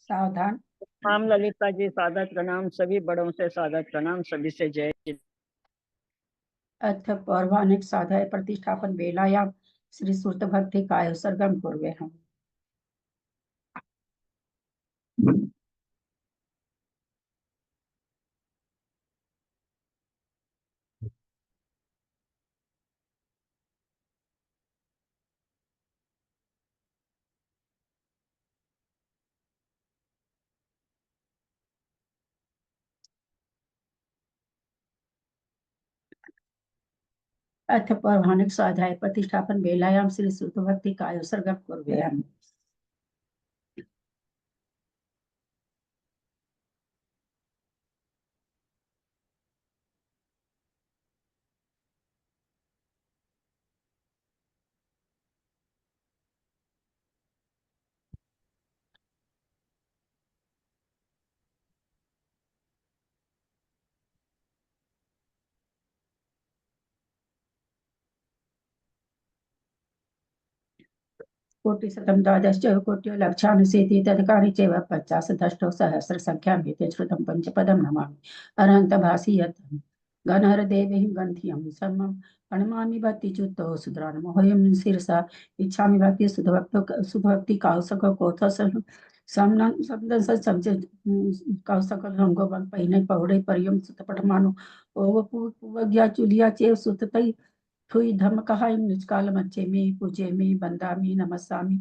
सावधान। राम ललिता जी सादर प्रणाम, सभी बड़ों से सादर प्रणाम, सभी से जय। अथ पौर्वाणिक साधाय प्रतिष्ठापन वेलायां श्री सूत भक्ति काय सर्गम कुर्वे हम। अथ पौर्वाणिक साधाय प्रतिष्ठापन वेलायां श्री सूत भक्ति काय सर्गम कुर्वे हम। कोटिशतं द्वादश कोट्यो लक्षानुसेति तदकारि चैव 50 सहस्र संख्यां एते श्रुतं पंचपदं नमामि अनन्तभासि यत् गणहरदेवैः गन्धियं समं प्रणमामि भक्तिच्युतो सुधरानमोहयं शिरसा इच्छामि भक्ति सुधभक्ति कौसक कोथ समनं शब्द समझ कौसक रंगो बन पहिने पौड़े परियम सुत पठमानो ओव पुवग्या चुलिया चेव सुततै थुई धम कहाई निष्काल मच्चेमी पूजेमी बंदामी नमस्सामी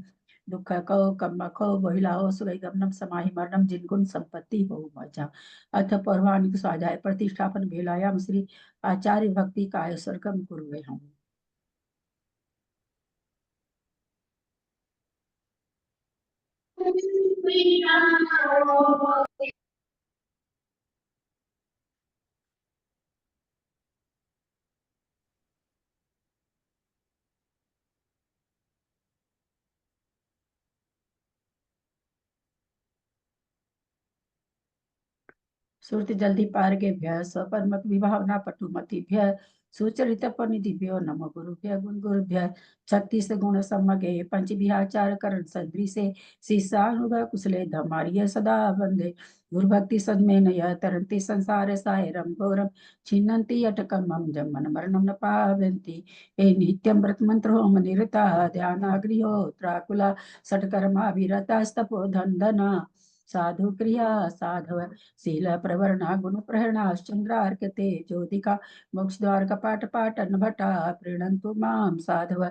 दुख को कम्म को बहिलाओ सुगैगमनम समाहि मरणम जिनगुण संपत्ति हो मजा। अथ पौर्वाणिक स्वाध्याय प्रतिष्ठापन वेलायाम श्री आचार्य भक्ति काय सर्गम कुर्वे हम। सुरति जल्दी पारगेभ्य स्वपरमत विभावना पटुमतिभ्य सुचरित परिनिधिभ्यो नमो गुरुभ्य गुण गुरुभ्य 36 गुण सम्मगे पंच विहाचार करण सदृशे शिष्यानुभव कुशले धमार्य सदा वंदे गुरु भक्ति सदमे नय तरंति संसार सायरम घोरम छिन्नन्ति अटकम मम जमन मरणम न पावन्ति ए नित्यं व्रत मंत्र होम निरता ध्यानाग्निहोत्राकुला सटकर्मा विरता स्तपो धन्दना साधु क्रिया साधव शील प्रवरणा गुण प्रहरणाश्चंद्रार्कते ज्योतिका मोक्ष द्वार कपाट पाटन भटा प्रीणन्तु मां साधव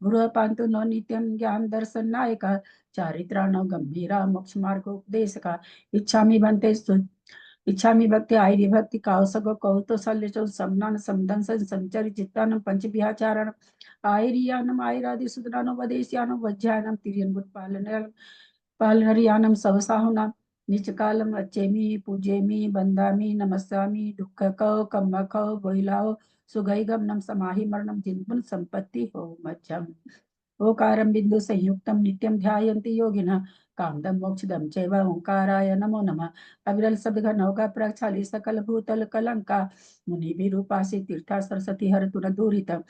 गुरु पांतु नो नित्यं ज्ञान दर्शन नायका चारित्राणो गंभीरा मोक्ष मार्गोपदेशका इच्छामि बन्ते इच्छामि भक्ति आयरी भक्ति कावसग कौतो सल्यचो समनान समदंसन संचरि चित्तानं पंच विहाचारण आयरियानम आयरादि सुदरानो वदेश्यानो वज्जायनम तिरियन बुत पालनरियानम सवसाहुना निचकालम अच्छेमी पूजेमी बंदामी नमस्सामी दुख कौ कम्म कौ बोहिलाओ सुगैगम नम समाहि मरणम जिनपुन संपत्ति हो मध्यम ओकारं बिंदु संयुक्तम नित्यं ध्यायन्ति योगिनः कामदम मोक्षदम चैव ओंकाराय नमो नमः अविरल शब्द नौका प्रक्षाली सकल भूतल कलंका मुनि विरूपासी तीर्था सरस्वती हरतु न दूरितम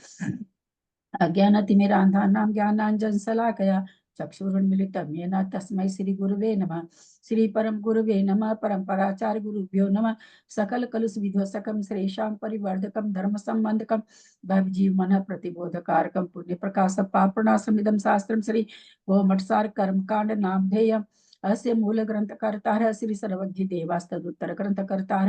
अज्ञानतिमिरान्धानां ज्ञानाञ्जन शलाकया चक्षुरुन्मिलितं येन तस्मै श्री गुरुवे नमः श्री परम गुरुवे नमः परम्पराचार्य गुरुभ्यो नमः सकल कलुष विध्वंसकं श्रेषां परिवर्धकं धर्म संबंधकं भवजीव मन प्रतिबोधकारकं पुण्य प्रकाश पापनाशमिदं शास्त्रं श्री गोमठसार कर्मकांड नामधेयम् अस्य मूल ग्रंथकर्ता श्री सर्वज्ञ देवास्तदुत्तर ग्रंथकर्ता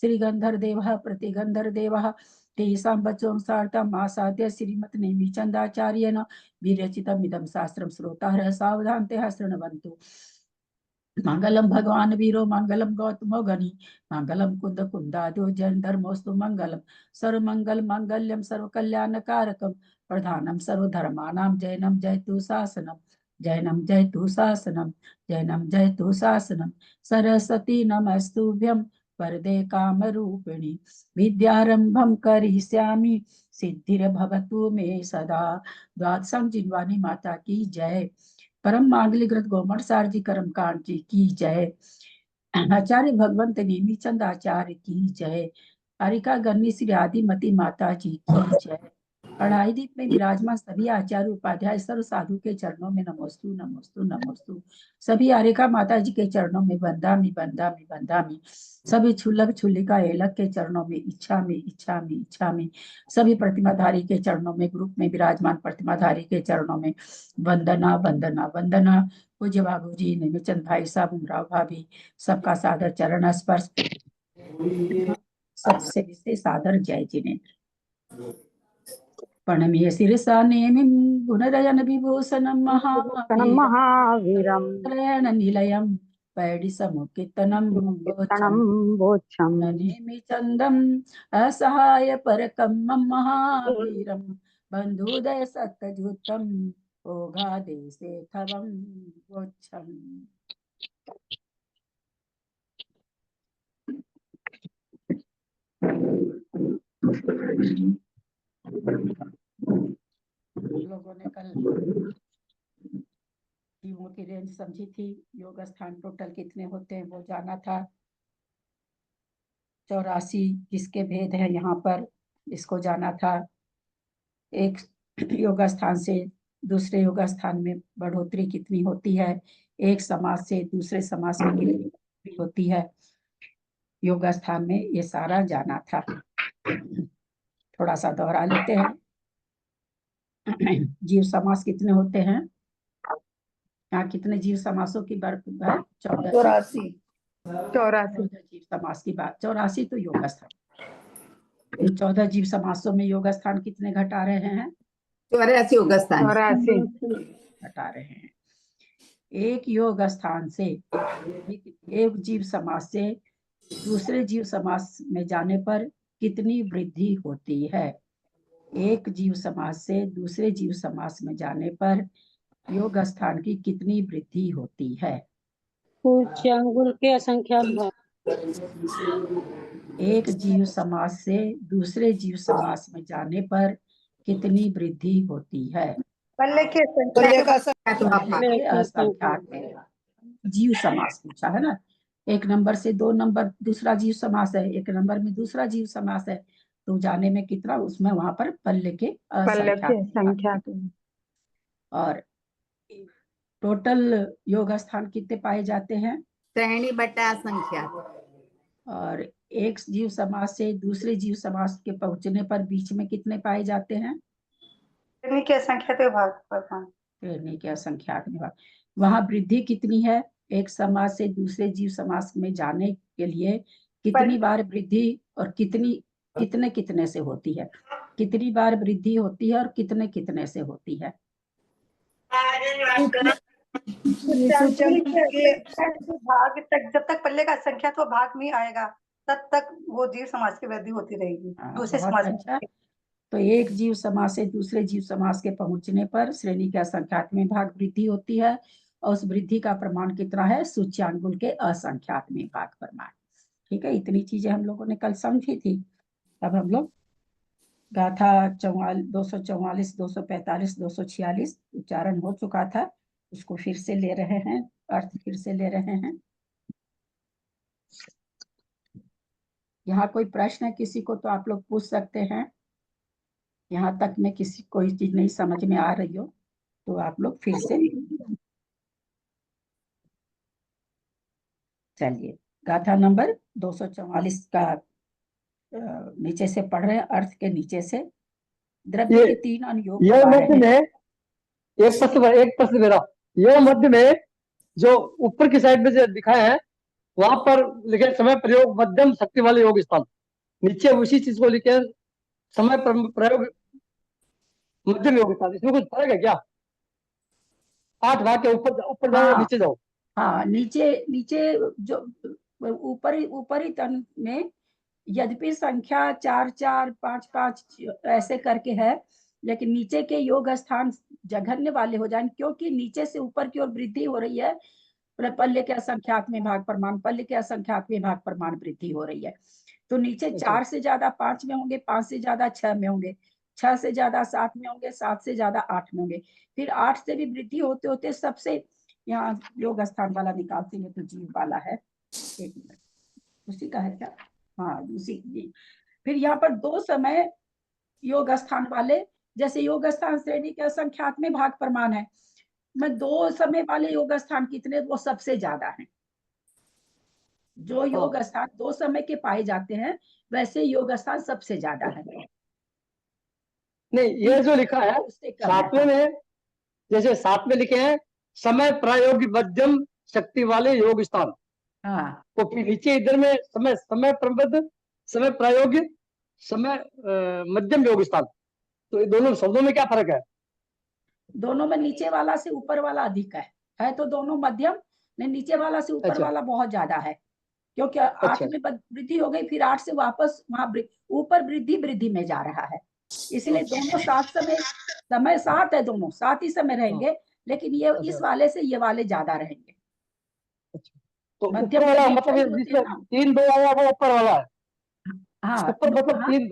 श्री गंधर देवः प्रतिगंधर देवः तेषां बचों सार्थम् आसाद्य श्रीमत् नेमिचंदाचार्येण विरचितम् इदं शास्त्रं श्रोतारः सावधानतया शृण्वन्तु। मंगलम भगवान वीरो मंगलम गौतमो गणि मंगलम कुंद कुंदादो जैन धर्मोस्तु मंगलम सर्व मंगल मंगल्यम सर्व कल्याण कारकम प्रधानम सर्व धर्मानां जैनम जयतु शासनम जैनम जयतु शासनम जैनम जयतु शासनम सरस्वती नमस्तुभ्यं वरदे काम रूपिणी विद्यारंभम करिष्यामि सिद्धिर्भवतु मे सदा। द्वादशं जिनवानी माता की जय। परम मांगलिक ग्रंथ गोमठ सार जी कर्म कांड जी की जय। आचार्य भगवंत नेमीचंद आचार्य की जय। अरिका गन्नी श्री आदिमती माता जी की जय। अढ़ाई दीप में विराजमान सभी आचार्य उपाध्याय सर्व साधु के चरणों में नमोस्तु नमोस्तु नमोस्तु। सभी आर्यका माता जी के चरणों में बंदामी बंदामी बंदामी। सभी छुल्लक छुल्लिका एलक के चरणों में इच्छा में इच्छा में इच्छा में। सभी प्रतिमाधारी के चरणों में ग्रुप में विराजमान प्रतिमाधारी के चरणों में वंदना वंदना वंदना। पूज्य बाबू जी, निमिचंद भाई साहब, उमराव भाभी, सबका सादर चरण स्पर्श। सबसे विशेष सादर जय जिनेन्द्र। प्रणम्य शिरसा नेमिं गुणरजन विभूषणं महावीरं महावीरम त्रयण निलयं पैडिसमुत्थितं कीर्तनम बोचम नेमि चन्दम् असहाय परकं मम महावीरं बन्धुदय सत्तजुतं ओघादेशे थवं वोच्छम्। लोगों ने कल जीवों की रेंज समझी थी, योग स्थान टोटल कितने होते हैं वो जाना था। 84 किसके भेद है यहाँ पर, इसको जाना था। एक योग स्थान से दूसरे योग स्थान में बढ़ोतरी कितनी होती है, एक समाज से दूसरे समाज में कितनी बढ़ोतरी होती है योग स्थान में, ये सारा जाना था। थोड़ा सा दोहरा लेते हैं। जीव समास कितने होते हैं, यहाँ कितने जीव समासों की बात है? 84 14 जीव समास की बात। 84 तो योग स्थान। 14 जीव समासों में योग स्थान कितने घटा रहे हैं? 84 योग स्थान 84 घटा रहे हैं। एक योग स्थान से एक जीव समाज से दूसरे जीव समाज में जाने पर कितनी वृद्धि होती है? एक जीव समाज से दूसरे जीव समाज में जाने पर योग स्थान की कितनी वृद्धि होती है? अंगुल के असंख्यात भाग। एक जीव समाज से दूसरे जीव समाज में जाने पर कितनी वृद्धि होती है? पल्ले के असंख्यात में। जीव समास पूछा है ना, एक नंबर से 2 नंबर दूसरा जीव समास है, एक नंबर में दूसरा जीव समास है, तो जाने में कितना, उसमें वहां पर पल्ले के असंख्यात। और टोटल योग स्थान कितने पाए जाते हैं? श्रेणी बटा संख्या। और एक जीव समाज से दूसरे जीव समाज के पहुंचने पर बीच में कितने पाए जाते हैं? श्रेणी के असंख्यात भाग। श्रेणी के असंख्यात विभाग। वहां वृद्धि कितनी है? एक समाज से दूसरे जीव समाज में जाने के लिए कितनी बार वृद्धि और कितनी कितने कितने से होती है? कितनी बार वृद्धि होती है और कितने कितने से होती है? भाग तक, जब तक पल्ले का संख्या तो भाग में आएगा तब तक वो जीव समाज की वृद्धि होती रहेगी। दूसरे बहुत समाज अच्छा। तो एक जीव समाज से दूसरे जीव समाज के पहुंचने पर श्रेणी के असंख्यात में भाग वृद्धि होती है, और उस वृद्धि का प्रमाण कितना है? सूच्यांगुल के असंख्यात में भाग प्रमाण। ठीक है, इतनी चीजें हम लोगों ने कल समझी थी। अब हम लोग गाथा 244, 245, 246 उच्चारण हो चुका था, उसको फिर से ले रहे हैं, अर्थ फिर से ले रहे हैं। यहाँ कोई प्रश्न है किसी को तो आप लोग पूछ सकते हैं। यहाँ तक में किसी कोई चीज नहीं समझ में आ रही हो तो आप लोग फिर से। चलिए, गाथा नंबर 244 का नीचे से पढ़ रहे हैं, अर्थ के नीचे से। द्रव्य के 3 अनुयोग बता रहे मध्य हैं। में एक प्रश्न मेरा, यह मध्य में जो ऊपर की साइड में जो दिखाया है वहां पर लिखे समय प्रयोग मध्यम शक्ति वाले योग स्थान, नीचे उसी चीज को लिखे समय प्रयोग मध्यम योग स्थान, इसमें कुछ फर्क है क्या? 8 भाग के ऊपर ऊपर जाओ हाँ नीचे जाओ। हाँ, नीचे नीचे जो ऊपरी तन में यद्यपि संख्या 4 4 5 5 ऐसे करके है, लेकिन नीचे के योग स्थान जघन्य वाले हो जाएंगे, क्योंकि नीचे से ऊपर की ओर वृद्धि हो रही है। पल्ले के असंख्यात में भाग प्रमाण, पल्ले के असंख्यात में भाग प्रमाण वृद्धि हो रही है। तो नीचे 4 से ज्यादा 5 में होंगे, 5 से ज्यादा 6 में होंगे, 6 से ज्यादा 7 में होंगे, 7 से ज्यादा 8 में होंगे, फिर 8 से भी वृद्धि होते होते सबसे यहाँ योग स्थान वाला निकालते हैं तो जीव वाला है। एक मिनट, उसी का है क्या? हाँ, उसी जी। फिर यहाँ पर 2 समय योग स्थान वाले जैसे योग स्थान श्रेणी के असंख्यात में भाग प्रमाण है, में 2 समय वाले योग स्थान कितने, वो सबसे ज्यादा है। जो योग स्थान 2 समय के पाए जाते हैं वैसे योग स्थान सबसे ज्यादा है। नहीं, ये जो लिखा है उससे कम है। 7वें में, जैसे 7 में लिखे हैं समय प्रायोगिक मध्यम शक्ति वाले योग स्थान, हाँ, तो फिर नीचे इधर में समय प्रबद्ध, समय प्रायोगिक, समय मध्यम योग स्थान, तो ये दोनों शब्दों में क्या फर्क है? दोनों में नीचे वाला से ऊपर वाला अधिक है तो दोनों मध्यम, नहीं नीचे वाला से ऊपर अच्छा। वाला बहुत ज्यादा है, क्योंकि 8 अच्छा। में वृद्धि हो गई, फिर 8 से वापस वहां ऊपर वृद्धि में जा रहा है, इसलिए दोनों साथ समय साथ है, दोनों साथ ही समय रहेंगे, लेकिन ये इस अच्छा। वाले से ये वाले ज्यादा रहेंगे। तो मध्यम ऊपर वाला के मतलब होते हैं जिसमें ना। 3 2 आया वो ऊपर वाला है, हाँ ऊपर मतलब हाँ 3,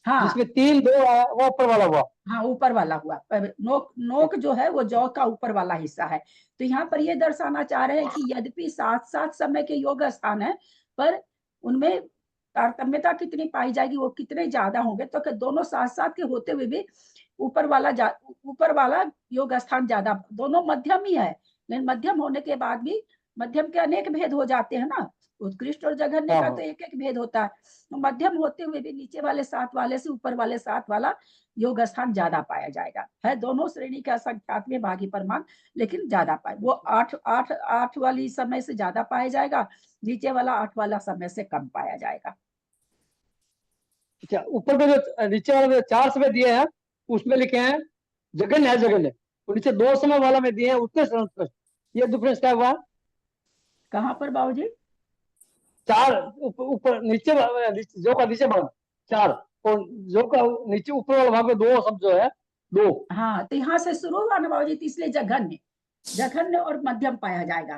हाँ जिसमें 3 2 आया वो ऊपर वाला हुआ। हाँ, ऊपर वाला हुआ। पर नोक जो है वो जौ का ऊपर वाला हिस्सा है। तो यहाँ पर ये दर्शाना चाह रहे हैं कि यद्यपि साथ साथ समय के योग स्थान है, पर उनमें तारतम्यता कितनी पाई जाएगी, वो कितने ज्यादा होंगे, तो दोनों साथ साथ के होते हुए भी ऊपर वाला योग स्थान ज्यादा, दोनों मध्यम ही है, लेकिन मध्यम होने के बाद भी मध्यम के अनेक भेद हो जाते हैं ना, उत्कृष्ट और जघन्य का तो एक एक भेद होता है, तो मध्यम होते हुए भी नीचे वाले 7 वाले से ऊपर वाले 7 वाला योग स्थान ज्यादा पाया जाएगा। है दोनों श्रेणी के असंख्यात में भागी प्रमाण, लेकिन ज्यादा पाए, वो 8 वाली समय से ज्यादा पाया जाएगा, नीचे वाला 8 वाला समय से कम पाया जाएगा। अच्छा, ऊपर में जो नीचे वाले 4 समय दिए हैं उसमें लिखे हैं जघन्य है जघन्य, तो नीचे 2 समय वाला में दिए हैं उत्कृष्ट, ये डिफरेंस क्या हुआ? कहाँ पर बाबूजी? 4 ऊपर नीचे जो का नीचे भाग 4, और जो का नीचे ऊपर वाला भाग में 2 शब्द जो है 2। हाँ, तो यहाँ से शुरू हुआ ना बाबूजी, तो इसलिए जघन्य और मध्यम पाया जाएगा।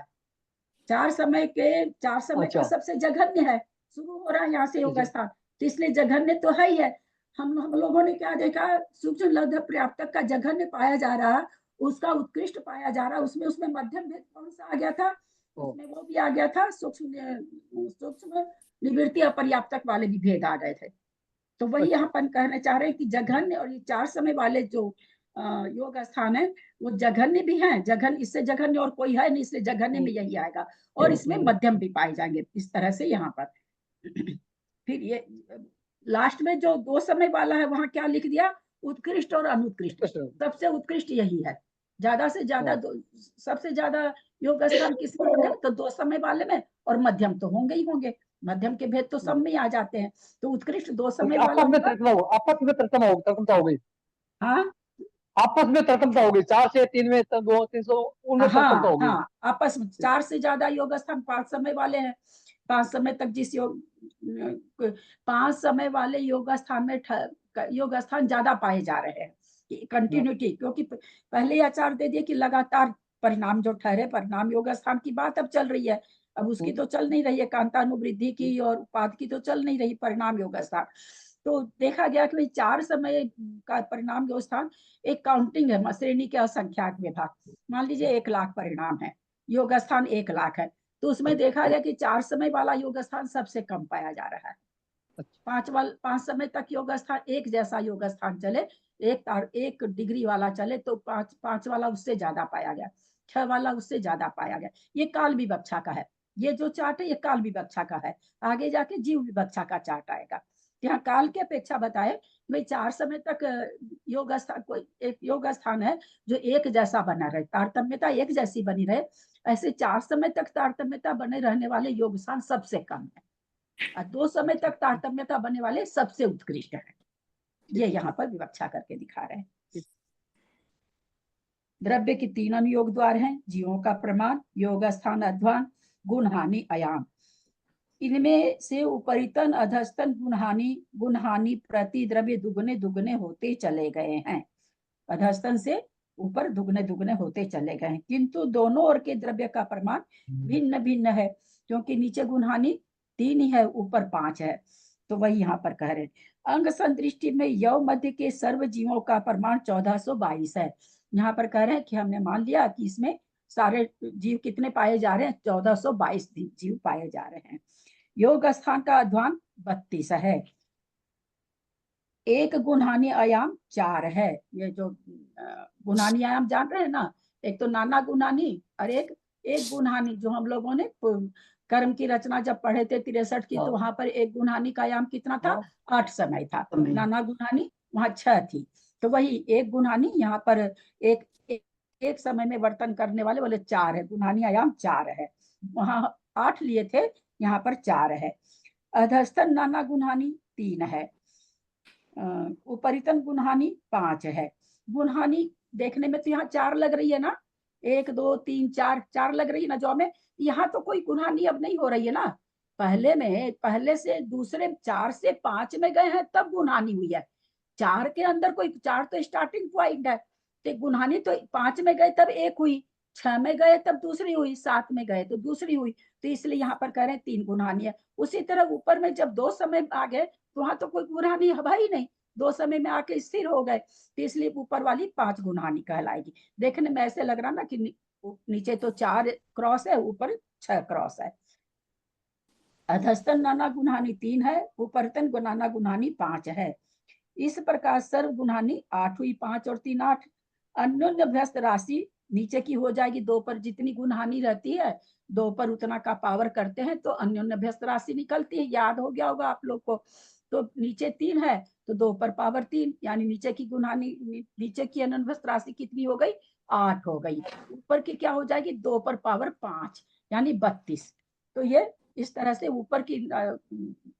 4 समय का अच्छा। सबसे जघन्य है, शुरू हो रहा है यहाँ से योग अच्छा। स्थान, तो इसलिए जघन्य तो है ही है। हम लोगों ने क्या देखा, सूक्ष्म लघु पर्याप्तक का जघन्य पाया जा रहा, उसका उत्कृष्ट पाया जा रहा, उसमें मध्यम भेद कौन सा आ गया था, उसमें वो भी आ गया था, सूक्ष्म निवृत्ति अपर्याप्तक वाले भी भेद आ गए थे। तो वही यहाँ पर कहना चाह रहे हैं कि जघन्य और ये 4 समय वाले जो योग स्थान है वो जघन्य भी हैं, जघन्य इससे जघन्य और कोई है नहीं, इसलिए जघन्य में यही आएगा, और इसमें मध्यम भी पाए जाएंगे इस तरह से यहाँ पर। फिर ये लास्ट में जो 2 समय वाला है वहां क्या लिख दिया, उत्कृष्ट और अनुत्कृष्ट, सबसे उत्कृष्ट यही है, ज्यादा से ज्यादा सबसे ज्यादा योग स्थान किसमें है, तो 2 समय वाले में, और मध्यम तो होंगे ही होंगे, मध्यम के भेद तो सब में आ जाते हैं, तो उत्कृष्ट 2 समय वाला आपस में तरतमता हो गई। हाँ आपस में तरतमता हो गई, 4 से 3 में 2 300 उनमें तरतमता हो गई। हाँ, आपस में 4 से ज्यादा योग स्थान 5 समय वाले हैं, 5 समय तक जिस 5 समय वाले योग स्थान में योग स्थान ज्यादा पाए जा रहे हैं, कंटिन्यूटी, क्योंकि पहले आचार दे दिए कि लगातार परिणाम जो ठहरे, परिणाम योग स्थान की बात अब चल रही है, अब उसकी तो चल नहीं रही है, कांतानुवृद्धि की और उपाद की तो चल नहीं रही, परिणाम योग स्थान। तो देखा गया कि 4 समय का परिणाम योग स्थान एक काउंटिंग है, श्रेणी के असंख्यात विभाग, मान लीजिए 1 लाख परिणाम है, योग स्थान 1 लाख है, तो उसमें देखा गया कि 4 समय वाला योग स्थान सबसे कम पाया जा रहा है। 5 समय तक योग स्थान एक जैसा योग स्थान चले, एक डिग्री वाला चले तो 5 वाला उससे ज्यादा पाया गया, 6 वाला उससे ज्यादा पाया गया। ये काल विवक्षा का है, ये जो चार्ट है ये काल विवक्षा का है, आगे जाके जीव विवक्षा का चार्ट आएगा। यहाँ काल की अपेक्षा बताए भाई 4 समय तक योग स्थान, कोई एक योग स्थान है जो एक जैसा बना रहे, तारतम्यता एक जैसी बनी रहे, ऐसे 4 समय तक तारतम्यता बने रहने वाले योग स्थान सबसे कम है, और 2 समय तक तारतम्यता बनने वाले सबसे उत्कृष्ट है। ये यहाँ पर विवक्षा करके दिखा रहे हैं। द्रव्य की 3 अनुयोग द्वार हैं, जीवों का प्रमाण, योग स्थान अध्वान, गुण हानि आयाम, इनमें से उपरितन अधस्तन गुण हानि प्रति द्रव्य दुगने दुगने होते चले गए हैं, अधस्तन से ऊपर दुगने दुगने होते चले गए हैं, किंतु दोनों ओर के द्रव्य का प्रमाण भिन्न भिन्न है, क्योंकि नीचे गुणहानि 3 ही है, ऊपर 5 है, तो वही यहाँ पर कह रहे हैं। अंग संदृष्टि में यव मध्य के सर्व जीवों का प्रमाण 1422 है, यहाँ पर कह रहे हैं कि हमने मान लिया कि इसमें सारे जीव कितने पाए जा रहे हैं, 1422 जीव पाए जा रहे हैं। योग स्थान का अध्वान 32 है, एक गुणहानी आयाम 4 है। ये जो गुणहानी आयाम जान रहे हैं ना, एक तो नाना गुणहानी और एक गुणहानी, जो हम लोगों ने कर्म की रचना जब पढ़े थे 63 की, तो वहां पर एक गुणहानी का आयाम कितना था? 8 समय था। नाना गुणहानी वहां 6 थी। तो वही एक गुणहानी यहाँ पर एक समय में वर्तन करने वाले बोले 4 है, गुणहानी आयाम 4 है। वहां 8 लिए थे, यहाँ पर 4 है। अधस्तन नाना गुणहानी 3 है। उपरितन गुणहानी 5 है। गुणहानी देखने में तो यहाँ 4 लग रही है ना, 1 2 3 4 लग रही है ना जो में। यहाँ तो कोई गुणहानी अब नहीं हो रही है ना। पहले से दूसरे 4 से 5 में गए हैं तब गुणहानी हुई है। 4 के अंदर कोई 4 तो स्टार्टिंग पॉइंट है, तो गुणहानी तो 5 में गए तब 1 हुई, 6 में गए तब दूसरी हुई, 7 में गए तो दूसरी हुई। तो इसलिए यहाँ पर कह रहे हैं 3 गुणहानी है। उसी तरह ऊपर में जब 2 समय आ गए तो वहां तो कोई गुणहानी है ही नहीं, 2 समय में आके स्थिर हो गए, तो इसलिए ऊपर वाली 5 गुणहानी कहलाएगी। देखने में ऐसे लग रहा ना कि नीचे तो 4 क्रॉस है, ऊपर 6 क्रॉस है। अधस्तन नाना गुणहानी 3 है, उपरतन नाना गुणहानी 5 है। इस प्रकार सर्व गुणहानी 8 हुई, 5 और 3 8। अन्योन्य अभ्यस्त राशि नीचे की हो जाएगी, 2 पर जितनी गुणहानी रहती है 2 पर उतना का पावर करते हैं तो अन्योन्य अभ्यस्त राशि निकलती है। याद हो गया होगा आप लोग को। तो नीचे 3 है तो 2 पर पावर 3, यानी नीचे की गुणहानी, नीचे की अन्योन्य अभ्यस्त राशि कितनी हो गई? 8 हो गई। ऊपर की क्या हो जाएगी? 2 पर पावर 5 यानी 32। तो ये इस तरह से ऊपर की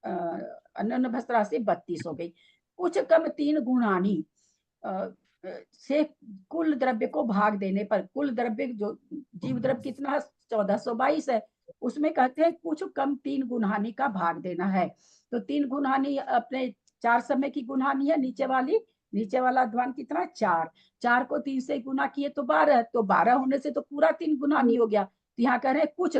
अन्योन्य अभ्यस्त राशि 32 हो गई। उच्च कम 3 गुणानी से कुल द्रव्य को भाग देने पर, कुल द्रव्य जो जीव द्रव्य कितना 1422 है, उसमें कहते हैं कुछ कम 3 गुणहानी का भाग देना है। तो 3 गुणहानी अपने 4 समय की गुणहानी है, नीचे वाला ध्वान कितना? 4 को 3 से गुना किए तो 12, तो 12 होने से तो पूरा 3 गुणहानी हो गया। तो यहाँ कह रहे हैं कुछ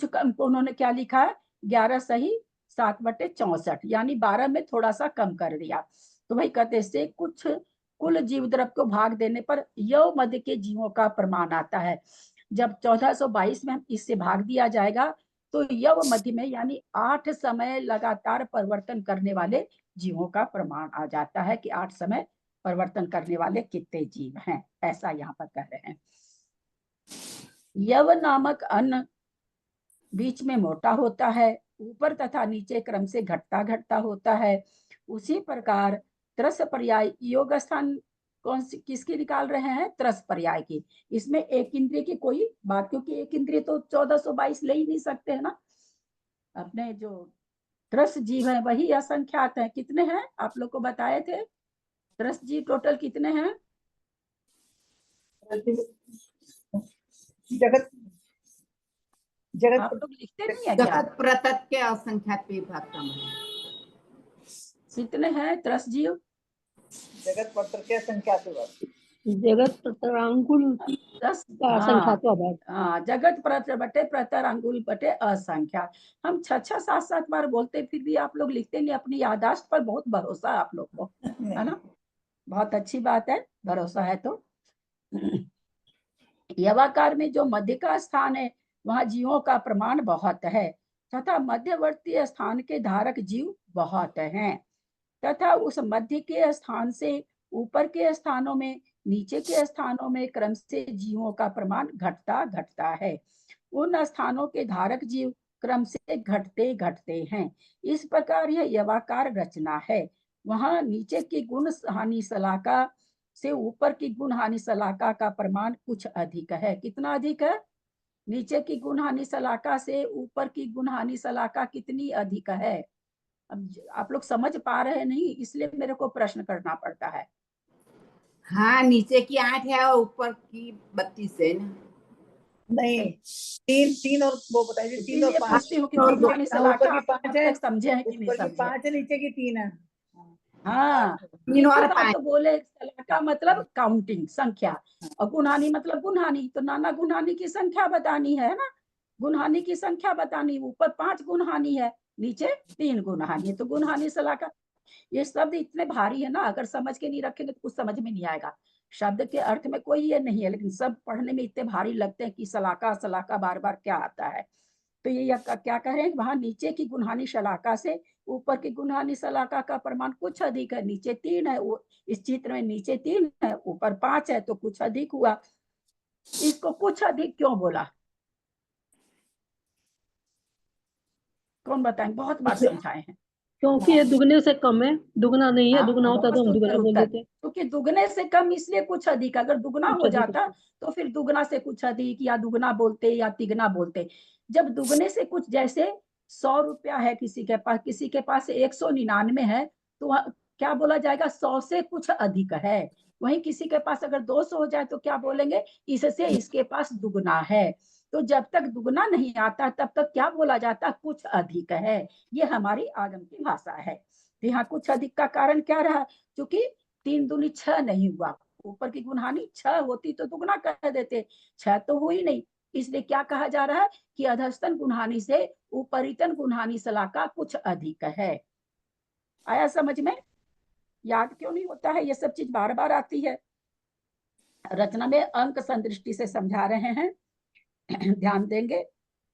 कम को उन्होंने क्या लिखा है? 11 सही 7/64, यानी 12 में थोड़ा सा कम कर दिया। तो वही कहते से कुछ कुल जीव द्रव्य को भाग देने पर यव मध्य के जीवों का प्रमाण आता है। जब 1422 में इससे भाग दिया जाएगा तो यव मध्य में यानी 8 समय लगातार परिवर्तन करने वाले जीवों का प्रमाण आ जाता है कि 8 समय परिवर्तन करने वाले कितने जीव हैं, ऐसा यहाँ पर कह रहे हैं। यव नामक अन्न बीच में मोटा होता है, ऊपर तथा नीचे क्रम से घटता होता है। उसी प्रकार त्रस पर्याय योग स्थान किसकी निकाल रहे हैं? त्रस पर्याय की। इसमें एक इंद्रिय की कोई बात, क्योंकि एक इंद्रिय तो 1422 ले ही नहीं सकते है ना। अपने जो त्रस जीव है वही असंख्यात है। कितने हैं आप लोग को बताए थे? त्रस जीव टोटल कितने हैं? जगत आप लोग लिखते नहीं है क्या? जगत प्रतत के असंख्यात विभाग कितने हैं त्रस जीव? जगत पत्र के संख्यात जगत प्रतरांकुल 10 का असंख्यात्वा भाग। हाँ, जगत प्रतर बटे प्रतर अंगुल बटे असंख्या। हम 6 7 7 बार बोलते फिर भी आप लोग लिखते नहीं। अपनी याददाश्त पर बहुत भरोसा है आप लोग को, है ना। बहुत अच्छी बात है, भरोसा है तो। यवाकार में जो मध्य का स्थान है वहां जीवों का प्रमाण बहुत है, तथा मध्यवर्ती स्थान के धारक जीव बहुत हैं, तथा उस मध्य के स्थान से ऊपर के स्थानों में, नीचे के स्थानों में क्रम से जीवों का प्रमाण घटता है। उन स्थानों के धारक जीव क्रम से घटते हैं। इस प्रकार यह यवाकार रचना है। वहां नीचे की गुण हानि शलाका से ऊपर की गुण हानि शलाका का प्रमाण कुछ अधिक है। कितना अधिक है? नीचे की गुण हानि शलाका से ऊपर की गुण हानि शलाका कितनी अधिक है? अब आप लोग समझ पा रहे नहीं, इसलिए मेरे को प्रश्न करना पड़ता है। हाँ, नीचे की 8 है और ऊपर की 32 है ना। नहीं, 3 और वो बताइए, 3 और 5 पूछती हूँ कि और गुण हानि शलाका आप 5 है, समझे हैं कि नहीं ऊपर की समझे? 5 है, नीचे की 3 है। हाँ, 3 और बात 5 तो बोले। शलाका मतलब काउंटिंग, संख्या, और गुणहानी मतलब गुणहानी। तो नाना गुणहानी की संख्या बतानी है ना, गुणहानी की संख्या बतानी। ऊपर 5 गुणहानी है, नीचे 3 गुणहानी है, तो गुणहानी शलाका। ये शब्द इतने भारी है ना, अगर समझ के नहीं रखेंगे तो कुछ समझ में नहीं आएगा। शब्द के अर्थ में कोई ये नहीं है, लेकिन सब पढ़ने में इतने भारी लगते हैं कि शलाका बार बार क्या आता है। तो ये क्या कह रहे हैं? वहां नीचे की गुणहानी शलाका से ऊपर की गुणहानि शलाका का प्रमाण कुछ अधिक है, नीचे 3 है। वो इस चित्र में नीचे 3 है, ऊपर 5 है, तो कुछ अधिक हुआ। इसको कुछ अधिक क्यों बोला? कौन बताएं? बहुत बार समझाए हैं। क्योंकि ये दुगने से कम है, दुगना नहीं है, हाँ, दुगना होता तो हम दुगना बोल उत्तर। देते। क्योंकि दुगने से कम इसलिए कुछ अधिक, अगर दुगना कुछ हो अधिक जाता तो फिर दुगना से कुछ अधिक या दुगना बोलते या तिगना बोलते। जब दुगने से कुछ, जैसे 100 रुपया है किसी के पास 199 है, तो क्या बोला जाएगा? 100 से कुछ अधिक है। वहीं किसी के पास अगर 200 हो जाए तो क्या बोलेंगे? इससे इसके पास दुगना है। तो जब तक दुगना नहीं आता तब तक क्या बोला जाता? कुछ अधिक है। ये हमारी आगम की भाषा है। तो यहाँ कुछ अधिक का कारण क्या रहा? क्योंकि 3 दूनी 6 नहीं हुआ। ऊपर की गुणहानि 6 होती तो दुगना कह देते, 6 तो हुई नहीं। इसलिए क्या कहा जा रहा है कि अधस्तन गुणहानि से ऊपरीतन गुणहानि शलाका कुछ अधिक है। आया समझ में? याद क्यों नहीं होता है? ये सब चीज बार बार आती है। रचना में अंक संदृष्टि से समझा रहे हैं। ध्यान देंगे,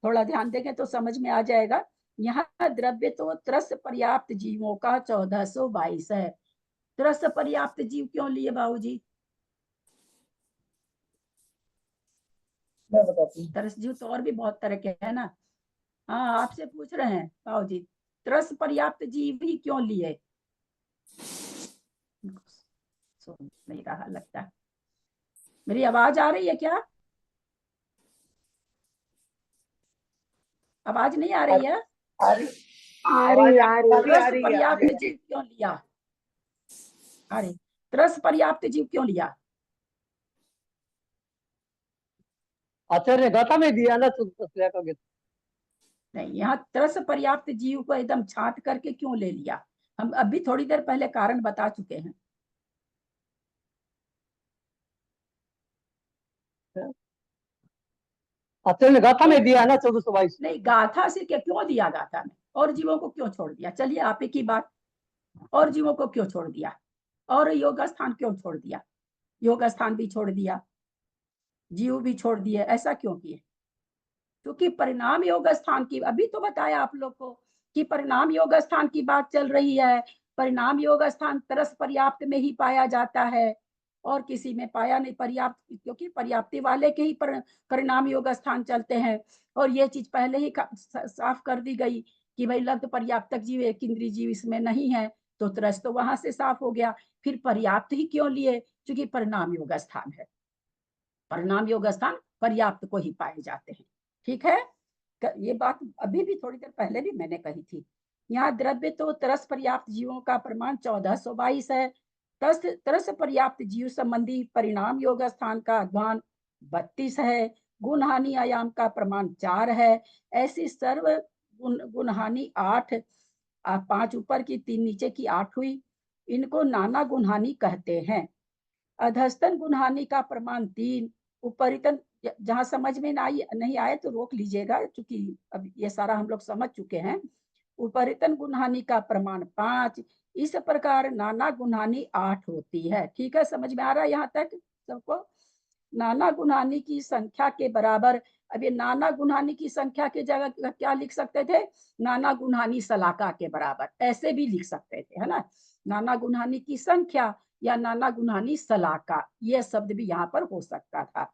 थोड़ा ध्यान देंगे तो समझ में आ जाएगा। यहाँ द्रव्य तो त्रस पर्याप्त जीवों का 1422 है। त्रस पर्याप्त जीव क्यों लिए बाबूजी? मैं बताती हूँ। तरस जीव तो और भी बहुत तरह के है ना। हाँ, आपसे पूछ रहे हैं बाबूजी, त्रस पर्याप्त जीव ही क्यों लिए? सुन नहीं रहा लगता। मेरी आवाज आ रही है क्या? आवाज नहीं आ रही है? आ रही त्रस पर्याप्त जीव क्यों लिया? अरे, त्रस पर्याप्त जीव क्यों लिया? आचार्य ने गाथा में दिया ना, तो नहीं, यहाँ त्रस पर्याप्त जीव को एकदम छांट करके क्यों ले लिया? हम अभी थोड़ी देर पहले कारण बता चुके हैं। आचार्य ने गाथा में दिया है ना 1422। नहीं, गाथा से क्या क्यों दिया? गाथा में और जीवों को क्यों छोड़ दिया? चलिए आप ही की बात। और जीवों को क्यों छोड़ दिया? और योग स्थान क्यों छोड़ दिया? योग स्थान भी छोड़ दिया, जीव भी छोड़ दिए, ऐसा क्यों किए? क्योंकि परिणाम योग स्थान की, अभी तो बताया आप लोग को कि परिणाम योग स्थान की बात चल रही है। परिणाम योग स्थान तरस पर्याप्त में ही पाया जाता है, और किसी में पाया नहीं पर्याप्त, क्योंकि पर्याप्ति वाले के ही परिणाम योग स्थान चलते हैं। और ये चीज पहले ही साफ कर दी गई कि भाई लब्ध पर्याप्तक जीव एक इंद्रिय जीव इसमें नहीं है, तो तरस तो वहां से साफ हो गया। फिर पर्याप्त ही क्यों लिए? क्योंकि परिणाम योग स्थान है, परिणाम योग स्थान पर्याप्त को ही पाए जाते हैं। ठीक है, ये बात अभी भी थोड़ी देर पहले भी मैंने कही थी। यहाँ द्रव्य तो तरस पर्याप्त जीवों का प्रमाण 1422 है। तरस पर्याप्त जीव संबंधी परिणाम योग स्थान का अध्वान 32 है। गुणहानि आयाम का प्रमाण 4 है। ऐसी सर्व गुणहानि 8, 5 ऊपर की 3 नीचे की 8 हुई। इनको नाना गुणहानि कहते हैं। अधस्तन गुणहानि का प्रमाण 3, उपरितन, जहां समझ में नहीं आए तो रोक लीजिएगा, क्योंकि अब ये सारा हम लोग समझ चुके हैं। उपरितन गुणहानि का प्रमाण 5। इस प्रकार नाना गुणहानि 8 होती है। ठीक है, समझ में आ रहा है यहाँ तक सबको? नाना गुणहानि की संख्या के बराबर। अब ये नाना गुणहानि की संख्या की जगह क्या लिख सकते थे? नाना गुणहानि शलाका के बराबर, ऐसे भी लिख सकते थे, है ना। नाना गुणहानि की संख्या या नाना गुणहानि शलाका, यह शब्द भी यहाँ पर हो सकता था।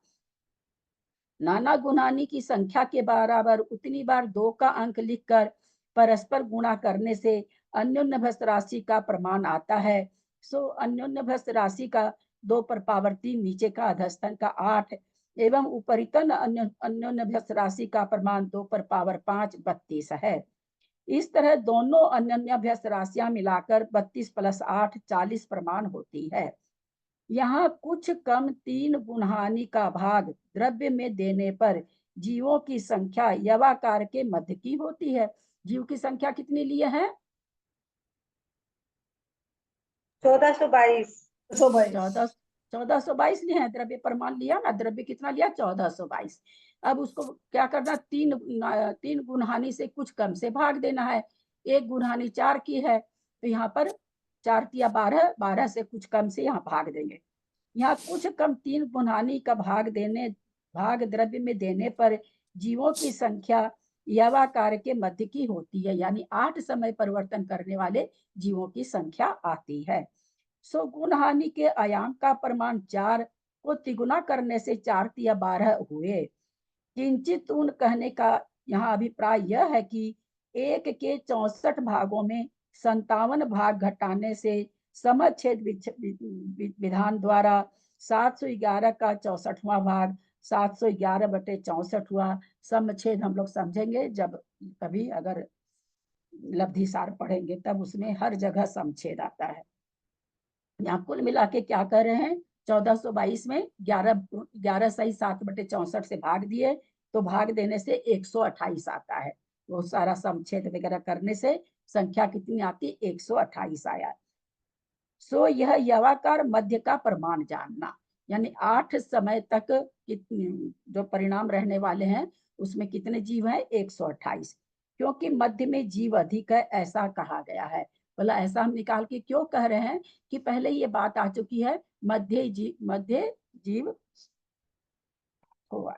नाना गुणहानि की संख्या के बराबर उतनी बार 2 का अंक लिखकर परस्पर गुणा करने से अन्योन्य भ्रष्ट राशि का प्रमाण आता है। सो अन्योन्य भ्रष्ट राशि का 2 पर पावर 3, नीचे का अधस्तन का 8 एवं उपरितन अन्योन्य भ्रष्ट राशि का प्रमाण 2 पर पावर 5 32 है। इस तरह दोनों अन्योन्याभ्यस्त राशियां मिलाकर 32 + 8 40 प्रमाण होती है। यहाँ कुछ कम 3 गुणहानि का भाग द्रव्य में देने पर जीवों की संख्या यवाकार के मध्य की होती है। जीव की संख्या कितनी लिए हैं? 1422। 1422 लिए हैं। द्रव्य प्रमाण लिया ना, द्रव्य कितना लिया? 1422। अब उसको क्या करना? 3 गुणहानि से कुछ कम से भाग देना है। 1 गुणहानि 4 की है, तो यहाँ पर 4 या 12, 12 से कुछ कम से यहाँ भाग देंगे। यहाँ कुछ कम 3 गुणहानि का भाग द्रव्य में देने पर जीवों की संख्या यवाकार के मध्य की होती है, यानी 8 समय परिवर्तन करने वाले जीवों की संख्या आती है। सो गुण हानि के आयाम का प्रमाण 4 को तिगुना करने से 4 तिया 12 हुए। किंचित उन कहने का यहाँ अभिप्राय यह है कि 1 के 64 भागों में 57 भाग घटाने से समच्छेद विधान द्वारा 711 का 64वां भाग 711/64 हुआ। समच्छेद हम लोग समझेंगे जब कभी अगर लब्धिसार पढ़ेंगे, तब उसमें हर जगह समच्छेद आता है। यहाँ कुल मिला के क्या कर रहे हैं, 1422 में 11 सही 7/64 से भाग दिए, तो भाग देने से 128 आता है। वो सारा समच्छेद वगैरह करने से संख्या कितनी आती, 128 आया। सो यह यवाकार मध्य का प्रमाण जानना, यानी 8 समय तक जो परिणाम रहने वाले हैं उसमें कितने जीव हैं, 128। क्योंकि मध्य में जीव अधिक है ऐसा कहा गया है। बोला ऐसा हम निकाल के क्यों कह रहे हैं कि पहले ये बात आ चुकी है, मध्य जीव होगा,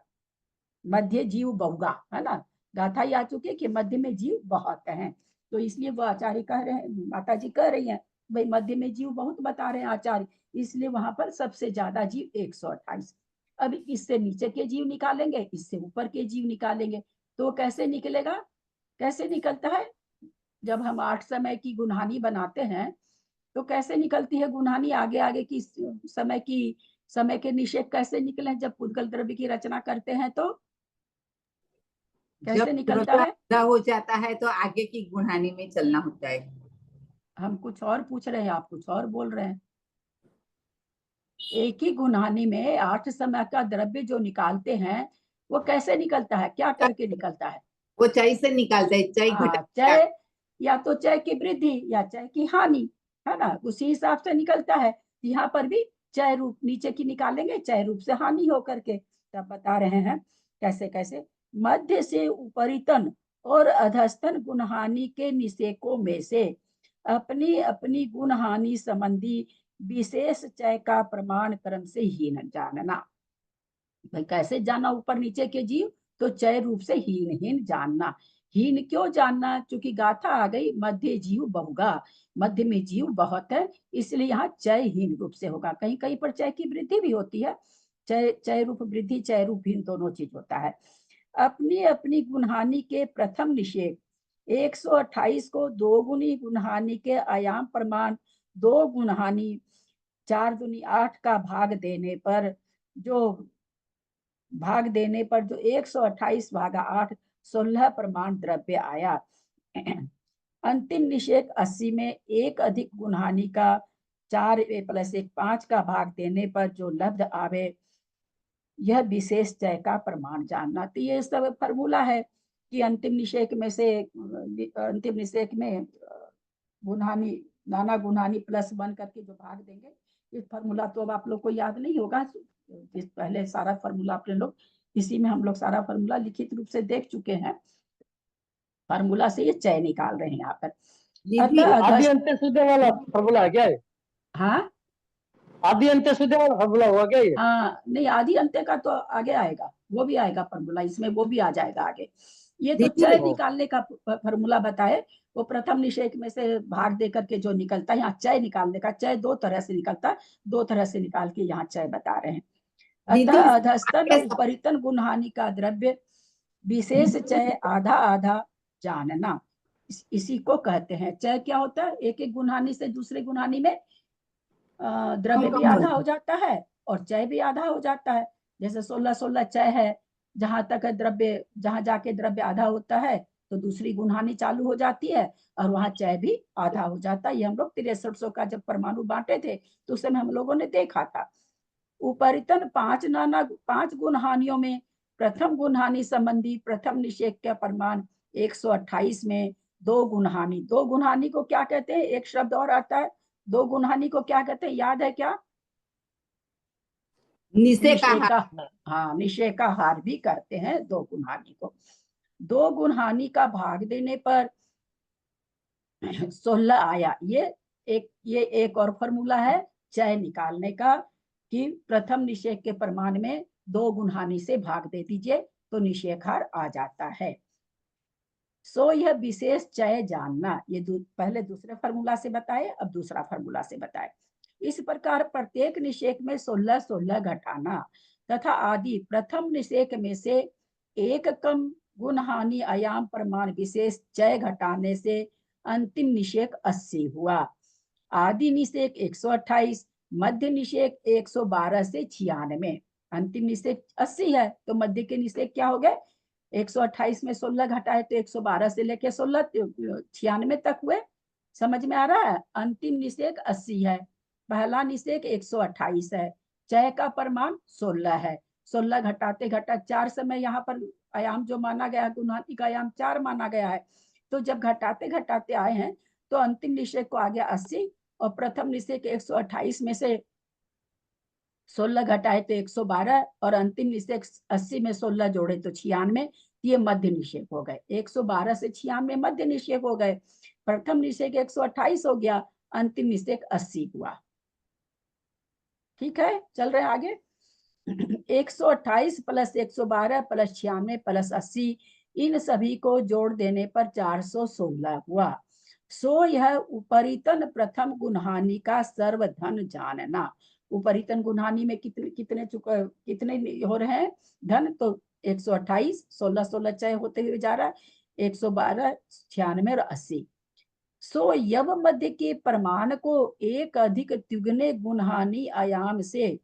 मध्य जीव बहुगा, है ना, गाथा ही आ चुकी है कि मध्य में जीव बहुत हैं। तो इसलिए वो आचार्य कह रहे हैं, माता जी कह रही हैं भाई मध्य में जीव बहुत बता रहे हैं आचार्य, इसलिए वहां पर सबसे ज्यादा जीव 128। अब इससे नीचे के जीव निकालेंगे, इससे ऊपर के जीव निकालेंगे, तो कैसे निकलेगा, कैसे निकलता है, जब हम 8 समय की गुणहानी बनाते हैं तो कैसे निकलती है गुणहानी, आगे आगे की समय के निषेध कैसे निकले, जब पुद्गल द्रव्य की रचना करते हैं तो कैसे जब निकलता द्रव्य है। आधा हो जाता है तो आगे की गुणहानी में चलना होता है। हम कुछ और पूछ रहे हैं, आप कुछ और बोल रहे हैं। एक ही गुणहानी में 8 समय का द्रव्य जो निकालते हैं वो कैसे निकलता है, क्या करके निकलता है। वो चय से निकालता है, चय घटा चय, या तो चय की वृद्धि या चय की हानि, है ना, उसी हिसाब से निकलता है। यहाँ पर भी चय रूप नीचे की निकालेंगे, चय रूप से हानि होकर के, तब बता रहे हैं कैसे कैसे। मध्य से उपरितन और अधस्तन गुणहानि के निषेकों में से अपनी अपनी गुणहानि संबंधी विशेष चय का प्रमाण क्रम से हीन जानना। भाई कैसे जाना ऊपर नीचे के जीव, तो चय रूप से हीन जानना। हीन क्यों जानना, क्योंकि गाथा आ गई मध्य जीव बहुगा, मध्य में जीव बहुत है, इसलिए यहाँ चय हीन रूप से होगा। कहीं कहीं पर चय की वृद्धि भी होती है, चय रूप वृद्धि चय रूप हीन दोनों चीज होता है। अपनी अपनी गुणहानि के प्रथम निषेध 128 को 2 गुनी गुणहानि के आयाम प्रमाण 2 गुणहानि 4 दूनी 8 का भाग देने पर जो 128 भागा 8 16 प्रमाण द्रव्य आया। अंतिम निषेध 80 में एक अधिक गुणहानि का 4 + 1 5 का भाग देने पर जो लब्ध आवे, यह विशेष चय का प्रमाण जानना। तो ये सब फॉर्मूला है कि अंतिम निषेक में गुणहानि नाना गुणहानि +1 करके जो भाग देंगे, ये फॉर्मूला तो अब आप लोग को याद नहीं होगा, पहले सारा फॉर्मूला अपने लोग इसी में हम लोग सारा फॉर्मूला लिखित रूप से देख चुके हैं। फॉर्मूला से ये चय निकाल रहे हैं यहाँ पर। आदि अंत शुद्ध वाला फॉर्मूला है क्या है? हाँ आदि अंत शुद्ध वाला फॉर्मूला हुआ क्या ये? हाँ, नहीं आदि अंत्य का तो आगे आएगा, वो भी आएगा फॉर्मूला, इसमें वो भी आ जाएगा आगे। ये तो चय निकालने का फॉर्मूला बताए, वो प्रथम निषेक में से भाग दे करके जो निकलता है, यहाँ चय निकालने का, चय 2 तरह से निकलता है, 2 तरह से निकाल के यहाँ चय बता रहे हैं। अतः अधस्तन उपरितन गुणहानि का द्रव्य विशेष चय आधा आधा जानना, इसी को कहते हैं चय। क्या होता है, एक एक गुणहानि से दूसरे गुणहानि में द्रव्य भी आधा हो जाता है और चय भी आधा हो जाता है। जैसे 16 चय है, जहां तक द्रव्य, जहां जाके द्रव्य आधा होता है तो दूसरी गुणहानि चालू हो जाती है और वहां चय भी आधा हो जाता है। ये हम लोग 6300 का जब परमाणु बांटे थे तो उस समय हम लोगों ने देखा था। उपरितन 5 गुणहानियों में प्रथम गुणहानि संबंधी प्रथम निषेक का प्रमाण 128 में 2 गुणहानि। 2 गुणहानि को क्या कहते हैं, एक शब्द और आता है, 2 गुणहानि को क्या कहते हैं, याद है क्या? निषेका, हाँ निषेका हार भी करते हैं 2 गुणहानि को। 2 गुणहानि का भाग देने पर 16 आया। ये एक और फॉर्मूला है चय निकालने का, कि प्रथम निषेक के प्रमाण में 2 गुणहानि से भाग दे दीजिए तो निषेक हार आ जाता है। सो यह विशेष चय जानना। ये पहले दूसरे फार्मूला से बताए, अब दूसरा फार्मूला से बताए। इस प्रकार प्रत्येक निषेक में 16-16 घटाना तथा आदि प्रथम निषेक में से एक कम गुण हानि आयाम प्रमाण विशेष चय घटाने से अंतिम निषेक 80 हुआ। आदि निषेक 128, मध्य निषेक 112 से 96, अंतिम निषेक 80 है तो मध्य के निषेक क्या हो गए? 128 में 16 घटाए तो 112 से लेके 16 96 तक हुए। समझ में आ रहा है? अंतिम निषेक 80 है, पहला निषेक 128 है, चय का प्रमाण 16 है। 16 घटाते घटा 4 समय यहाँ पर आयाम जो माना गया है, गुणहानि का आयाम 4 माना गया है। तो जब घटाते घटाते आए हैं तो अंतिम निषेक को आ गया 80 और प्रथम निषेक 128 में से 16 घटाए तो 112 और अंतिम निषेक 80 में 16 जोड़े तो 96, ये मध्य निषेक हो गए। 112 से 96 मध्य निषेक हो गए। प्रथम निषेक 128 हो गया, अंतिम निषेक 80 हुआ। ठीक है, चल रहे आगे। 128 प्लस 112 प्लस 96 प्लस 80, इन सभी को जोड़ देने पर 416 हुआ। सो यह उपरितन प्रथम गुणहानि का सर्वधन जानना। उपरितन गुणहानि में कितने हो रहे हैं धन? तो 128, 16-16 चय होते हुए जा रहा है, 112, 96 और 80। सो यव मध्य के प्रमाण को एक अधिक तिगुने गुणहानि आयाम से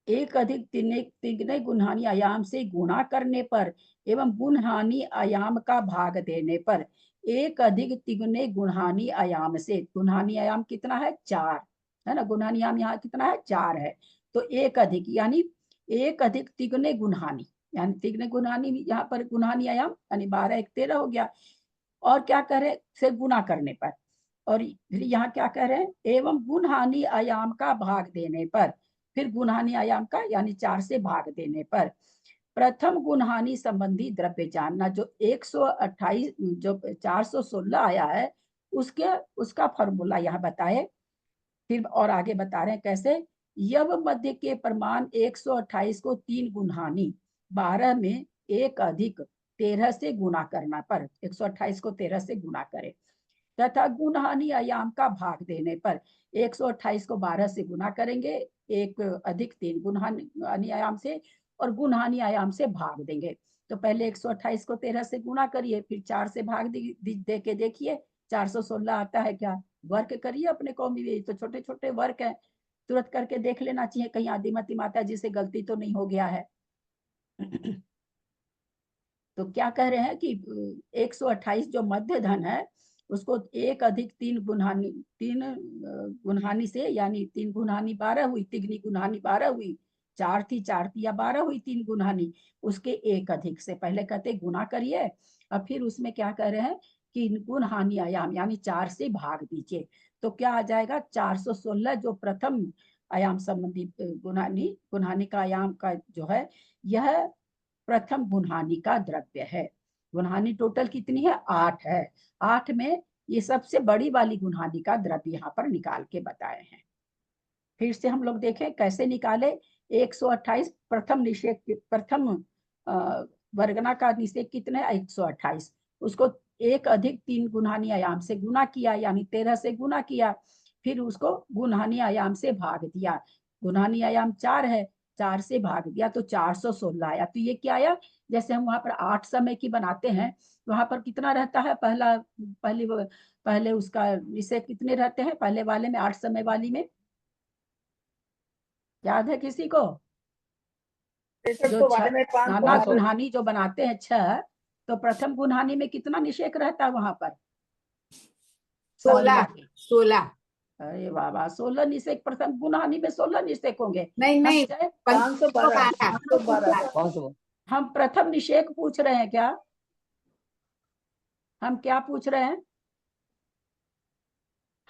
तिगुने गुणहानि आयाम से गुणा करने पर एवं गुणहानि आयाम का भाग देने पर एक अधिक तिगुने गुणहानि आयाम से, गुणहानि आयाम कितना है? 4 है ना, गुणहानि आयाम यहाँ कितना है? 4 है। तो एक अधिक यानी एक अधिक तिगुने गुणहानि, यानी तिगुने गुणहानि यहाँ पर गुणहानि आयाम यानी 12 1 13 हो गया। और क्या कह रहे से गुना करने पर, और यहाँ क्या कह रहे हैं? एवं गुणहानि आयाम का भाग देने पर, फिर गुणहानि आयाम का यानी 4 से भाग देने पर प्रथम गुणहानि संबंधी द्रव्य जानना। जो 128 जो 416 आया है उसका फॉर्मूला यहाँ बताए, फिर और आगे बता रहे हैं कैसे। यव मध्य के प्रमाण 128 को 3 गुणहानि 12 में एक अधिक 13 से गुणा करना पर, 128 को 13 से गुणा करें, तथा गुणहानि आयाम का भाग देने पर 128 को 12 से गुना करेंगे, एक अधिक 3 गुणहानि आयाम से, और गुणहानि आयाम से भाग देंगे। तो पहले 128 को 13 से गुना करिए, फिर 4 से भाग दे के देखिए 416 आता है क्या? वर्क करिए अपने को, तो छोटे छोटे वर्क है, तुरंत करके देख लेना चाहिए कहीं आदिमती माता जी से गलती तो नहीं हो गया है। तो क्या कह रहे हैं कि 128 जो मध्य धन है उसको एक अधिक 3 गुणहानि से, यानी 3 गुणहानि 12 हुई, तिगनी गुणहानि 12 हुई, 4 थी 4 थी या 12 हुई 3 गुणहानि, उसके एक अधिक से पहले कहते गुना करिए, और फिर उसमें क्या कह रहे हैं कि गुणहानि आयाम यानी 4 से भाग दीजिए। तो क्या आ जाएगा? 416 जो प्रथम आयाम संबंधी गुणहानि का आयाम का जो है, यह प्रथम गुणहानि का द्रव्य है। गुणहानि टोटल कितनी है? 8 है। 8 में ये सबसे बड़ी वाली गुणहानि का द्रव्य यहाँ पर निकाल के बताए हैं। फिर से हम लोग देखें कैसे निकाले। 128 प्रथम निषेक, प्रथम वर्गना का निषेक कितने? 128, उसको एक अधिक 3 गुणहानि आयाम से गुना किया, यानी 13 से गुना किया, फिर उसको गुणहानि आयाम से भाग दिया। गुणहानि आयाम 4 है, 4 से भाग दिया तो 416 आया। तो ये क्या आया? जैसे हम वहां पर 8 समय की बनाते हैं, वहां पर कितना रहता है? पहले उसका निषेक कितने रहते हैं पहले वाले में? 8 समय वाली में याद है किसी को? जो नाना गुणहानि जो बनाते हैं 6, तो प्रथम गुणहानि में कितना निषेक रहता है वहां पर? 16। अरे बाबा, 16 निषेक प्रथम गुणहानि में 16 निषेक होंगे। नहीं 512 हम प्रथम निषेक पूछ रहे हैं क्या? हम क्या पूछ रहे हैं?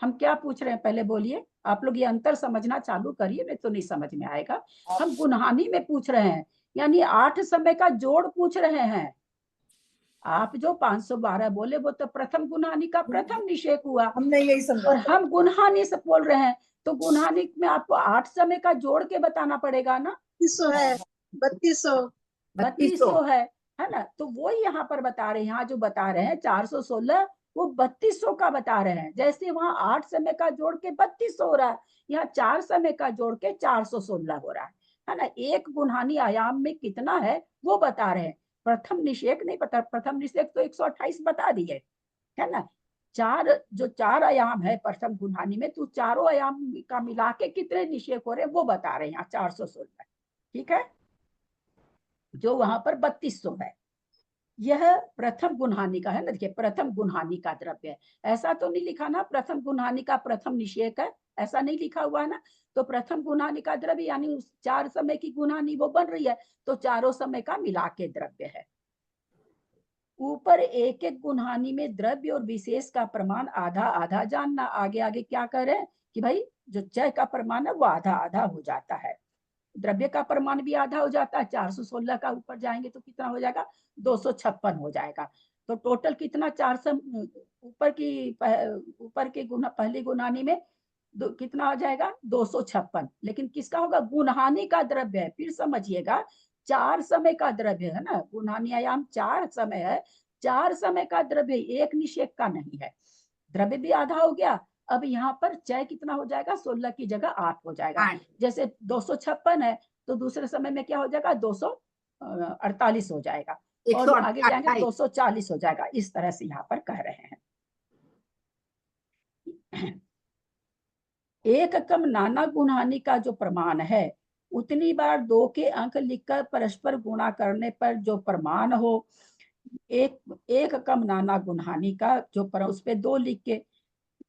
हम क्या पूछ रहे हैं पहले बोलिए। आप लोग ये अंतर समझना चालू करिए, नहीं तो नहीं समझ में आएगा। हम गुणहानि में पूछ रहे हैं, यानी 8 समय का जोड़ पूछ रहे हैं। आप जो 512 बोले वो तो प्रथम गुणहानि का प्रथम निषेक हुआ, हमने यही समझा, और हम गुणहानि से बोल रहे हैं, तो गुणहानि में आपको 8 समय का जोड़ के बताना पड़ेगा ना। 3200 है, 3200 3200 है, है ना। तो वो यहाँ पर बता रहे हैं, यहाँ जो बता रहे हैं 416 वो 3200 का बता रहे हैं। जैसे वहां 8 समय का जोड़ के 3200 हो रहा है, यहाँ 4 समय का जोड़ के 416 हो रहा है ना। एक गुणहानी आयाम में कितना है वो बता रहे हैं। प्रथम निषेक नहीं पता, प्रथम निषेक तो 128 बता दिए, है ना। जो चार आयाम है प्रथम गुणहानी में, तो चारों आयाम का मिला के कितने निषेक हो रहे हैं वो बता रहे हैं यहाँ 416। ठीक है, जो वहां पर 3200 है। यह प्रथम गुणहानि का है ना। देखिए प्रथम गुणहानि का द्रव्य है, ऐसा तो नहीं लिखा ना प्रथम गुणहानि का प्रथम निषेक है, ऐसा नहीं लिखा हुआ है ना। तो प्रथम गुणहानि का द्रव्य यानी उस 4 समय की गुणहानि वो बन रही है, तो चारों समय का मिला के द्रव्य है। ऊपर एक एक गुणहानि में द्रव्य और विशेष का प्रमाण आधा आधा जानना। आगे आगे क्या कह रहे हैं कि भाई जो चय का प्रमाण है वो आधा आधा हो जाता है, द्रव्य का प्रमाण भी आधा हो जाता है। 416 का ऊपर जाएंगे तो कितना हो जाएगा, 256 हो जाएगा। तो टोटल कितना 400 ऊपर की गुना पहली गुणानी में कितना हो जाएगा 256। लेकिन किसका होगा, गुणहानि का द्रव्य है। फिर समझिएगा 4 समय का द्रव्य है ना, गुणहानि आयाम 4 समय है, 4 समय का द्रव्य, एक निषेक का नहीं है। द्रव्य भी आधा हो गया। अब यहाँ पर चय कितना हो जाएगा, 16 की जगह 8 हो जाएगा। 8 जैसे 256 है तो दूसरे समय में क्या हो जाएगा 248 हो जाएगा, और आगे जाएंगे 128 240 हो जाएगा। इस तरह से यहाँ पर कह रहे हैं। एक कम नाना गुणहानि का जो प्रमाण है, उतनी बार 2 के अंक लिखकर परस्पर गुणा करने पर जो प्रमाण हो, एक कम नाना गुणहानि का जो उस पे 2 लिख के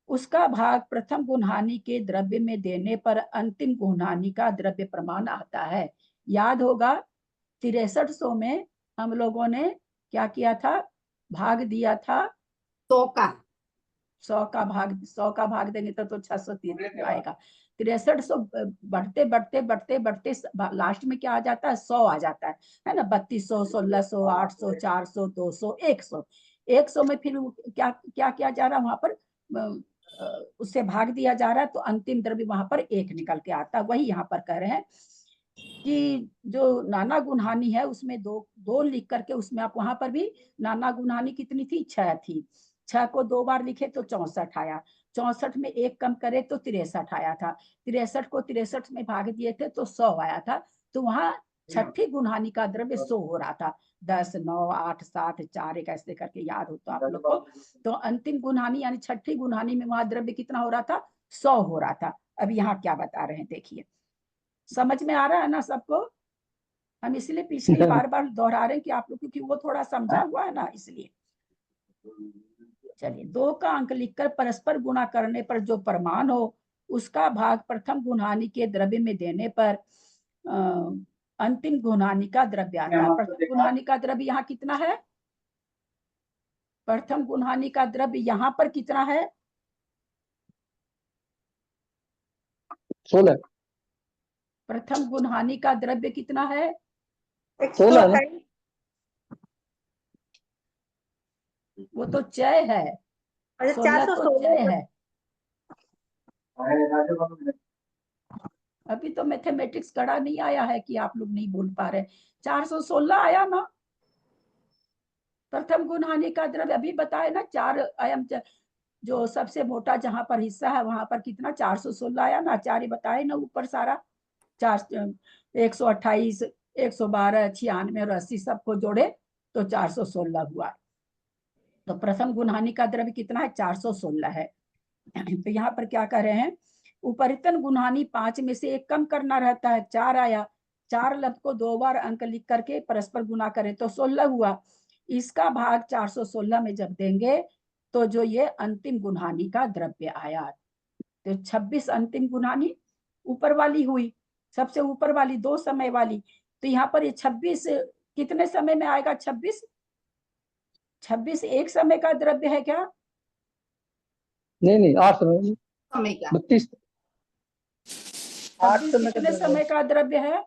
उसका भाग प्रथम गुणहानि के द्रव्य में देने पर अंतिम गुणहानि का द्रव्य प्रमाण आता है। याद होगा 6300 में हम लोगों ने क्या किया था, भाग दिया था 100 का 100 का भाग देंगे तो 630 आएगा। 6300 बढ़ते बढ़ते बढ़ते बढ़ते लास्ट में क्या आ जाता है, 100 आ जाता है ना। 3200, 1600, 800, 400, 200, 100। 100 में फिर क्या क्या किया जा रहा है वहां पर, उससे भाग दिया जा रहा है, तो अंतिम द्रव्य वहां पर 1 निकल के आता है। वही यहाँ पर कह रहे हैं कि जो नाना गुणहानि है उसमें दो लिख करके, उसमें आप वहां पर भी नाना गुणहानि कितनी थी, 6 थी। 6 को 2 बार लिखे तो 64 आया। 64 में 1 कम करे तो 63 आया था। 63 को 63 में भाग दिए थे तो 100 आया था। तो वहां छठी गुणहानि का द्रव्य 100 हो रहा था। 10, 9, 8, 7, 4 एक ऐसे करके याद हो तो आप लोग को। तो अंतिम गुणहानि यानी छठी गुणहानि में वहां द्रव्य कितना हो रहा था, 100 हो रहा था। अब यहाँ क्या बता रहे हैं देखिए, समझ में आ रहा है ना सबको। हम इसलिए पिछली बार दोहरा रहे हैं कि आप लोग, क्योंकि वो थोड़ा समझा हुआ है ना, इसलिए। चलिए 2 का अंक लिखकर परस्पर गुणा करने पर जो प्रमाण हो, उसका भाग प्रथम गुणहानि के द्रव्य में देने पर अंतिम गुणहानि का द्रव्य आता है। प्रथम गुणहानि का द्रव्य यहाँ कितना है, प्रथम गुणहानि का द्रव्य यहाँ पर कितना है, 16 प्रथम गुणहानि का द्रव्य कितना है, 128। वो तो चय है, अच्छा 16 तो 416 चय है। अभी तो मैथमेटिक्स कड़ा नहीं आया है कि आप लोग नहीं बोल पा रहे। 416 आया ना प्रथम गुणहानि का द्रव्य, अभी बताए ना। 4 आयाम जो सबसे मोटा जहां पर हिस्सा है वहां पर कितना 416 आया ना। 4 ही बताए ना ऊपर सारा। 128, 112, 96 और 80 सबको जोड़े तो 416 हुआ। तो प्रथम गुणहानि का द्रव्य कितना है, 416 है। तो यहाँ पर क्या कह रहे हैं, उपरितन गुणहानि 5 में से 1 कम करना रहता है। 4 आया, 4 लब्ध को 2 बार अंक लिख करके परस्पर गुणा करें तो 16 हुआ। इसका भाग 416 में जब देंगे तो जो ये अंतिम गुणहानि का द्रव्य आया, तो 26 अंतिम गुणहानि ऊपर वाली हुई, सबसे ऊपर वाली 2 समय वाली। तो यहाँ पर ये 26 कितने समय में आएगा, 26 एक समय का द्रव्य है क्या, नहीं 8 समय समय का 32 26 कितने समय का द्रव्य है।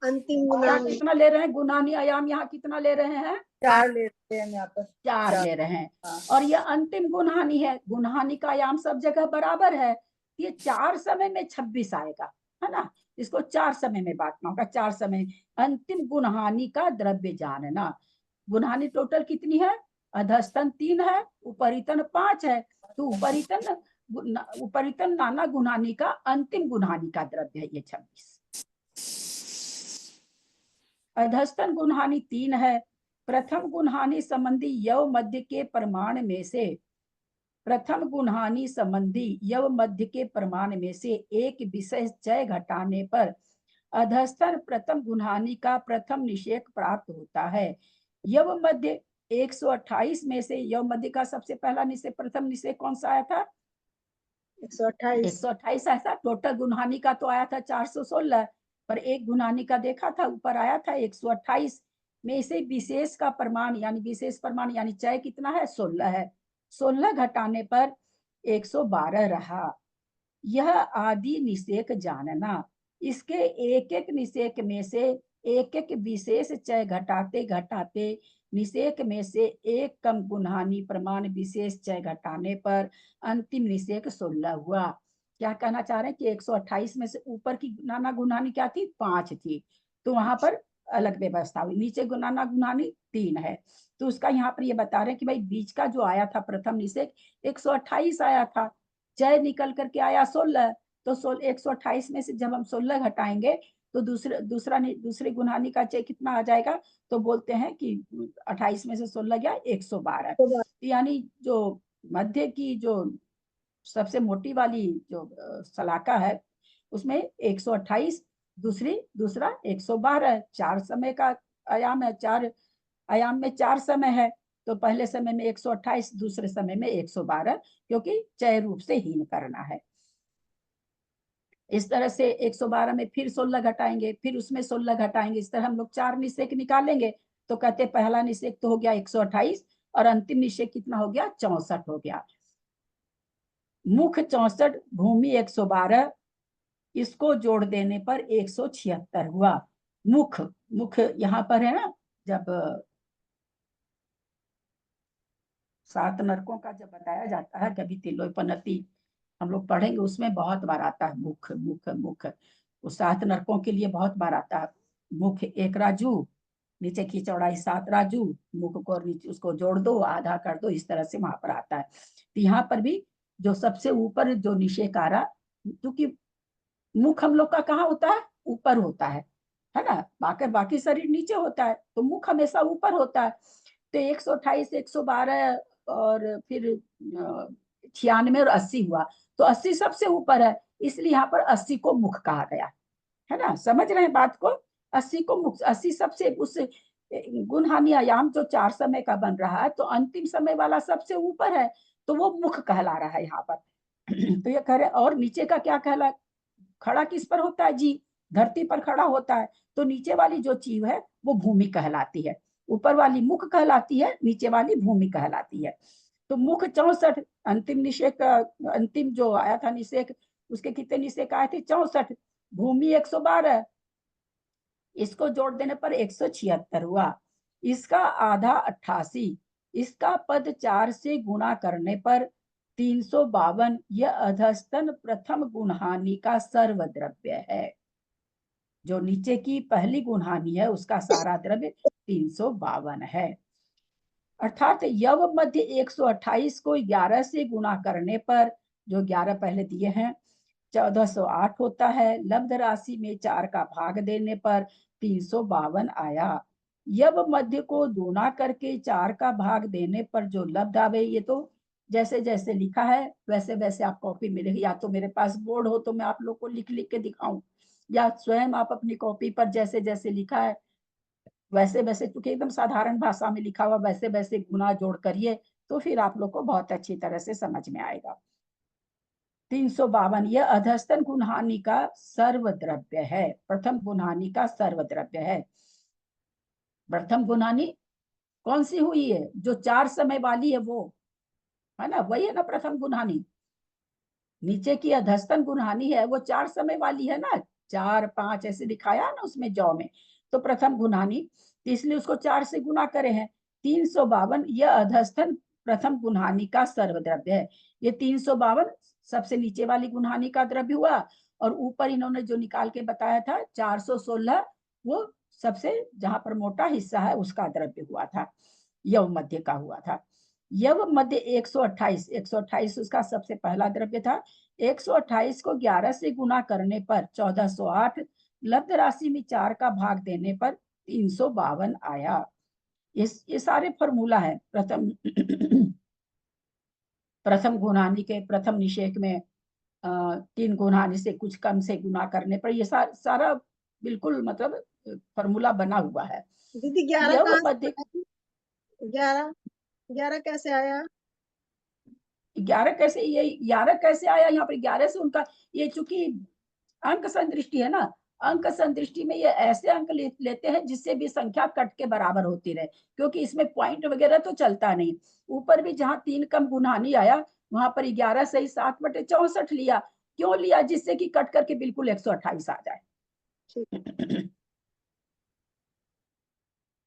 अंतिम क्या गुणहानि कितना ले रहे हैं, गुणहानि आयाम यहाँ कितना ले रहे हैं, 4 लेते हैं यहाँ पर। 4 ले रहे हैं। हाँ। और ये अंतिम गुणहानि है, गुणहानि का आयाम सब जगह बराबर है। ये 4 समय में 26 आएगा, है ना। इसको 4 समय में बांटना होगा। 4 समय अंतिम गुणहानि का द्रव्य जानना, गुणहानि टोटल कितनी है? अधस्तन 3 है, उपरितन 5 है। तो उपरितन नाना गुणहानि का अंतिम गुणहानि का द्रव्य है ये 26। अधस्तन गुणहानि 3 है। प्रथम गुणहानि संबंधी यव मध्य के प्रमाण में से प्रथम गुणहानि संबंधी यव मध्य के प्रमाण में से एक विशेष चय घटाने पर अधस्तन प्रथम गुणहानि का प्रथम निषेक प्राप्त होता है। यव मध्य 128 में से यव मध्य का सबसे पहला निषेक, प्रथम निषेक कौन सा आया था? 128 आया था। टोटल गुणहानि का तो आया था 416, पर एक गुणहानि का देखा था ऊपर आया था 128 में से विशेष का प्रमाण यानी विशेष प्रमाण यानी चय कितना है? 16 है। 16 घटाने पर 112 रहा। यह आदि निषेक जानना। इसके एक एक निषेक में से एक एक विशेष चय घटाते घटाते निषेक में से एक कम गुणहानि प्रमाण विशेष चय घटाने पर अंतिम निषेक 16 हुआ। क्या कहना चाह रहे हैं कि 128 में से ऊपर की नाना गुणहानि क्या थी? 5 थी, तो वहां पर अलग व्यवस्था हुई। नीचे नाना गुणहानि 3 है, तो उसका यहाँ पर ये बता रहे हैं कि भाई बीच का जो आया था प्रथम निषेक 128 आया था, चय निकल करके आया 16, तो 128 में से जब हम 16 घटाएंगे तो दूसरे गुणहानि का चय कितना आ जाएगा? तो बोलते हैं कि 28 में से 16 गया 112। यानी जो मध्य की जो सबसे मोटी वाली जो सलाका है उसमें 128, दूसरा 112, 4 समय का आयाम है, 4 आयाम में 4 समय है। तो पहले समय में 128, दूसरे समय में 112, क्योंकि चय रूप से हीन करना है। इस तरह से 112 में फिर 16 घटाएंगे, फिर उसमें 16 घटाएंगे। इस तरह हम लोग 4 निषेक निकालेंगे तो कहते पहला निषेक तो हो गया 128 और अंतिम निषेक कितना हो गया? 64 हो गया। मुख 64, भूमि 112, इसको जोड़ देने पर 176 हुआ। मुख यहाँ पर है ना, जब 7 नरकों का जब बताया जाता है कभी तिलोपनति हम लोग पढ़ेंगे, उसमें बहुत बार आता है मुख मुख मुख। वो 7 नरकों के लिए बहुत बार आता है। मुख 1 राजू, नीचे की चौड़ाई 7 राजू, मुख को नीचे उसको जोड़ दो, आधा कर दो, इस तरह से वहां पर आता है। तो यहाँ पर भी जो सबसे ऊपर जो निषेक आ रहा, क्योंकि मुख हम लोग का कहाँ होता है? ऊपर होता है ना, बाकी शरीर नीचे होता है, तो मुख हमेशा ऊपर होता है। तो 128, 112 और फिर 96 और 80 हुआ, तो 80 सबसे ऊपर है, इसलिए यहाँ पर 80 को मुख कहा गया है ना। समझ रहे हैं बात को? 80 को मुख, 80 सबसे उस गुणहानि आयाम जो 4 समय का बन रहा है, तो अंतिम समय वाला सबसे ऊपर है, तो वो मुख कहला रहा है यहाँ पर। तो ये कह रहे, और नीचे का क्या कहला? खड़ा किस पर होता है? जी, धरती पर खड़ा होता है, तो नीचे वाली जो चीज है वो भूमि कहलाती है। ऊपर वाली मुख कहलाती है, नीचे वाली भूमि कहलाती है। तो मुख 64, अंतिम निषेक, अंतिम जो आया था निषेक, उसके कितने निषेक आए थे? 64। भूमि 112, इसको जोड़ देने पर 176 हुआ। इसका आधा 88, इसका पद 4 से गुणा करने पर 352। यह अधस्तन प्रथम गुणहानि का सर्वद्रव्य है। जो नीचे की पहली गुणहानि है उसका सारा द्रव्य 352 है। अर्थात यव मध्य 128 को 11 से गुणा करने पर, जो 11 पहले दिए हैं, 1408 होता है। लब्ध राशि में 4 का भाग देने पर 352 आया। यव मध्य को दूना करके 4 का भाग देने पर जो लब्ध आवे, ये तो जैसे जैसे लिखा है वैसे वैसे आप कॉपी मिलेगी, या तो मेरे पास बोर्ड हो तो मैं आप लोग को लिख लिख के दिखाऊं, या स्वयं आप अपनी कॉपी पर जैसे जैसे लिखा है वैसे वैसे, क्योंकि एकदम साधारण भाषा में लिखा हुआ, वैसे वैसे गुना जोड़ करिए तो फिर आप लोग को बहुत अच्छी तरह से समझ में आएगा। 352, यह अधस्तन गुणहानि का सर्वद्रव्य है, प्रथम गुणहानि का सर्वद्रव्य है। प्रथम गुणहानि कौन सी हुई है? जो 4 समय वाली है वो है ना, वही है ना प्रथम गुणहानि। नीचे की अधस्तन गुणहानि है वो 4 समय वाली है ना, 4 5 ऐसे दिखाया ना उसमें जौ में, तो प्रथम गुणहानि, इसलिए उसको 4 से गुना करे हैं। 352, यह अधस्तन प्रथम गुणहानि का सर्वद्रव्य है। ये 352 सबसे नीचे वाली गुणहानि का द्रव्य हुआ, और ऊपर इन्होंने जो निकाल के बताया था 416, वो सबसे जहां पर मोटा हिस्सा है उसका द्रव्य हुआ था, यव मध्य का हुआ था। यव मध्य 128 उसका सबसे पहला द्रव्य था। 128 को 11 से गुना करने पर 1408, लब्ध राशि में 4 का भाग देने पर 352 आया। ये सारे फॉर्मूला है प्रथम गुणानी के प्रथम निषेक में 3 गुणानी से कुछ कम से गुना करने पर ये सारा बिल्कुल मतलब फॉर्मूला बना हुआ है। दीदी 11 यव कहाँ से मध्य आया? 11 कैसे आया? 11 कैसे, ये 11 कैसे आया यहाँ पर? 11 से उनका ये चूंकि अंक संदृष्टि है ना, अंक संदृष्टि में ये ऐसे अंक लेते हैं जिससे भी संख्या कट के बराबर होती रहे, क्योंकि इसमें पॉइंट वगैरह तो चलता नहीं। ऊपर भी जहां 3 कम गुणानी आया वहां पर 11 से 7/64 लिया। क्यों लिया? जिससे कि कट करके बिल्कुल 128 आ जाए।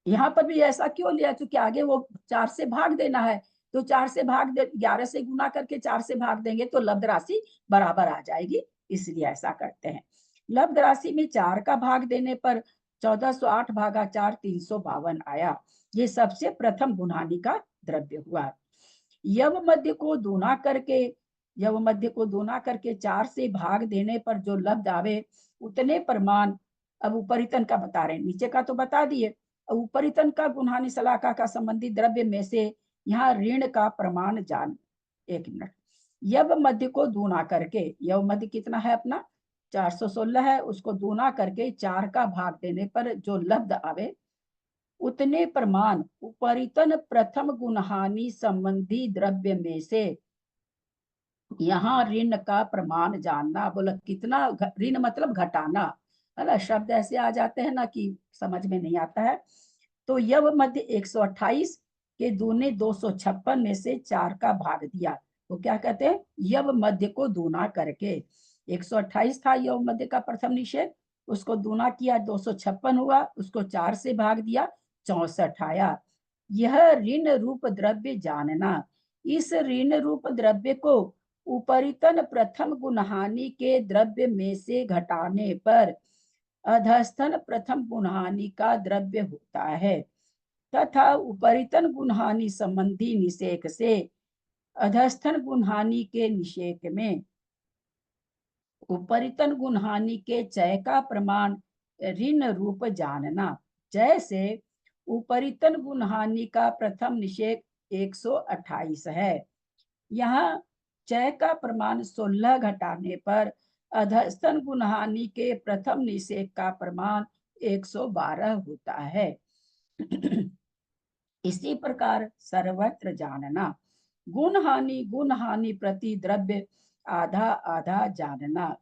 यहाँ पर भी ऐसा क्यों लिया? क्योंकि आगे वो 4 से भाग देना है, तो 4 से भाग दे 11 से गुना करके 4 से भाग देंगे तो लब्ध राशि बराबर आ जाएगी, इसलिए ऐसा करते हैं। लब्ध राशि में 4 का भाग देने पर 1408 भागा 4 352 आया। ये सबसे प्रथम गुणानी का द्रव्य हुआ। यव मध्य को दूना करके 4 से भाग देने पर जो लब्ध आवे उतने प्रमाण, अब उपरितन का बता रहे हैं, नीचे का तो बता दिए। उपरितन का गुणानी शलाका का संबंधी द्रव्य में से यहाँ ऋण का प्रमाण जान। 1 मिनट। यव मध्य को दूना करके, यव मध्य कितना है अपना 416 है, उसको दूना करके 4 का भाग देने पर जो लब्ध आवे उतने प्रमाण उपरितन प्रथम गुणहानि संबंधी द्रव्य में से यहाँ ऋण का प्रमाण जानना। बोला कितना? ऋण मतलब घटाना, है ना। शब्द ऐसे आ जाते हैं ना कि समझ में नहीं आता है। तो यव मध्य 128 के दूने 256 में से 4 का भाग दिया, तो क्या कहते हैं? यव मध्य को दूना करके 128 था यव मध्य का प्रथम निषेध, उसको दूना किया 256 हुआ, उसको 4 से भाग दिया 64 आया। यह ऋण रूप द्रव्य जानना। इस ऋण रूप द्रव्य को उपरितन प्रथम गुणहानि के द्रव्य में से घटाने पर अधस्थन प्रथम गुणहानि का द्रव्य होता है, तथा उपरितन गुणहानि संबंधी निषेक से अधस्थन गुणहानि के निषेक में उपरितन गुणहानि के चय का प्रमाण ऋण रूप जानना। जैसे उपरितन गुणहानि का प्रथम निषेक 128 है, यहाँ चय का प्रमाण 16 घटाने पर अधस्तन गुणहानि के प्रथम निषेक का प्रमाण 112 होता है। इसी प्रकार सर्वत्र जानना। गुणहानि प्रति द्रव्य आधा आधा जानना।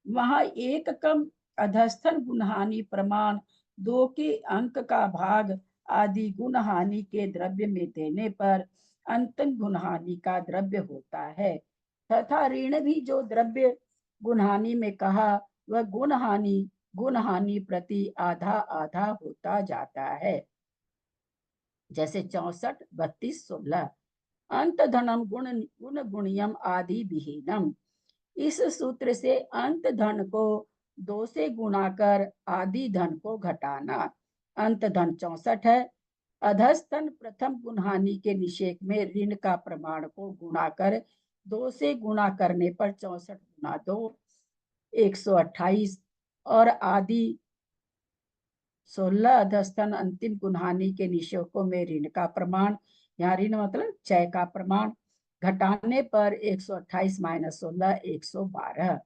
वहां एक कम अधस्थन गुणहानि प्रमाण 2 के अंक का भाग आदि गुणहानि के द्रव्य में देने पर अंतन गुणहानि का द्रव्य होता है, तथा ऋण भी जो द्रव्य गुणहानि में कहा वह गुणहानि प्रति आधा आधा होता जाता है। जैसे 64 32 16 अंत धनम गुण गुणियम आदि विहीनम। इस सूत्र से अंत धन को 2 से गुणा कर आदि धन को घटाना। अंत धन 64 है। अधस्तन प्रथम गुणहानि के निषेक में ऋण का प्रमाण को गुणा कर 2 से गुणा करने पर 64 गुना 2 128 और आदि 16 अधस्तन अंतिम गुणहानि के निषेकों में ऋण का प्रमाण, यहाँ ऋण मतलब चय का प्रमाण, घटाने पर 128 - 16 112।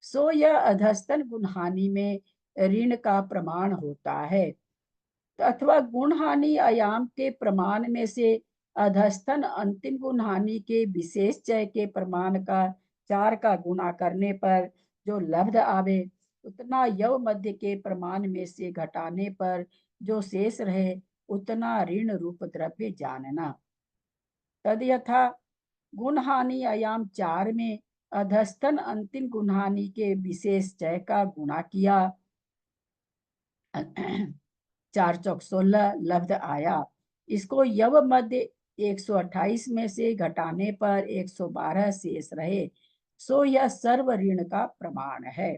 सो यह अधस्तन गुणहानि में ऋण का प्रमाण होता है, अथवा गुणहानि आयाम के प्रमाण में से अधस्तन अंतिम गुणहानि के विशेष चय के प्रमाण का 4 का गुणा करने पर जो लब्ध आवे उतना यव मध्य के प्रमाण में से घटाने पर जो शेष रहे उतना ऋण रूप द्रव्य जानना। तद यथा गुणहानि आयाम 4 में अधस्तन अंतिम गुणहानि के विशेष चय का गुणा किया 4 चौक 16 लब्ध आया। इसको यव मध्य 128 में से घटाने पर 112 शेष रहे, सो यह सर्व ऋण का प्रमाण है।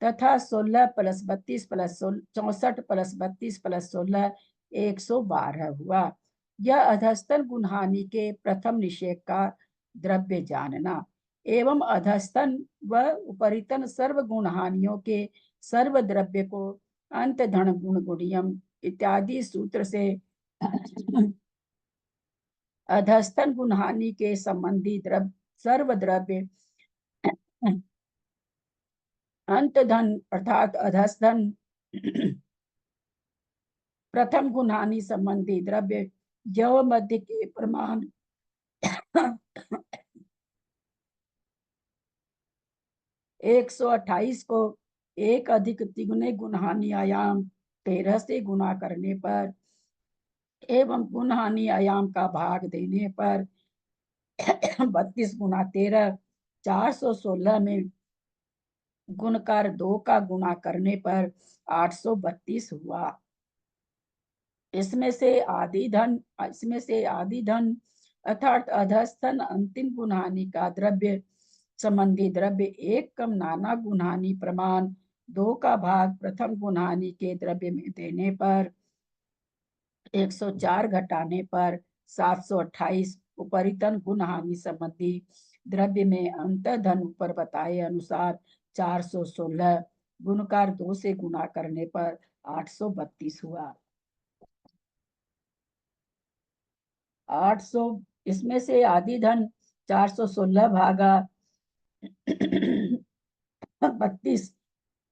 तथा 16 प्लस 32 प्लस 64 प्लस 32 प्लस 16 112 हुआ। यह अधस्तन गुणहानि के प्रथम निषेध का द्रव्य जानना एवं अधस्तन व उपरितन सर्व गुणहानियों के सर्व द्रव्य को अंत धन गुण गुणियम इत्यादि सूत्र से अधस्तन गुणहानि के संबंधी द्रव्य सर्व द्रव्य अंत धन अर्थात अधस्तन प्रथम गुणहानि संबंधी द्रव्य यव मध्य के प्रमाण 128 को 1 अधिक तिगुने गुणहानि आयाम 13 से गुणा करने पर एवं गुणहानि आयाम का भाग देने पर 32 गुणा 13 416 में गुणकार 2 का गुणा करने पर 832 हुआ। इसमें से आदि धन अर्थात अधस्तन अंतिम गुणहानि का द्रव्य संबंधी द्रव्य 1 कम नाना गुणहानि प्रमाण 2 का भाग प्रथम गुणहानि के द्रव्य में देने पर 104 घटाने पर 728 उपरितन गुणहानि संबंधी द्रव्य में अंत धन ऊपर बताए अनुसार 416 गुणकार 2 से गुणा करने पर 832 हुआ। 800 इसमें से आदि धन 416 भागा 32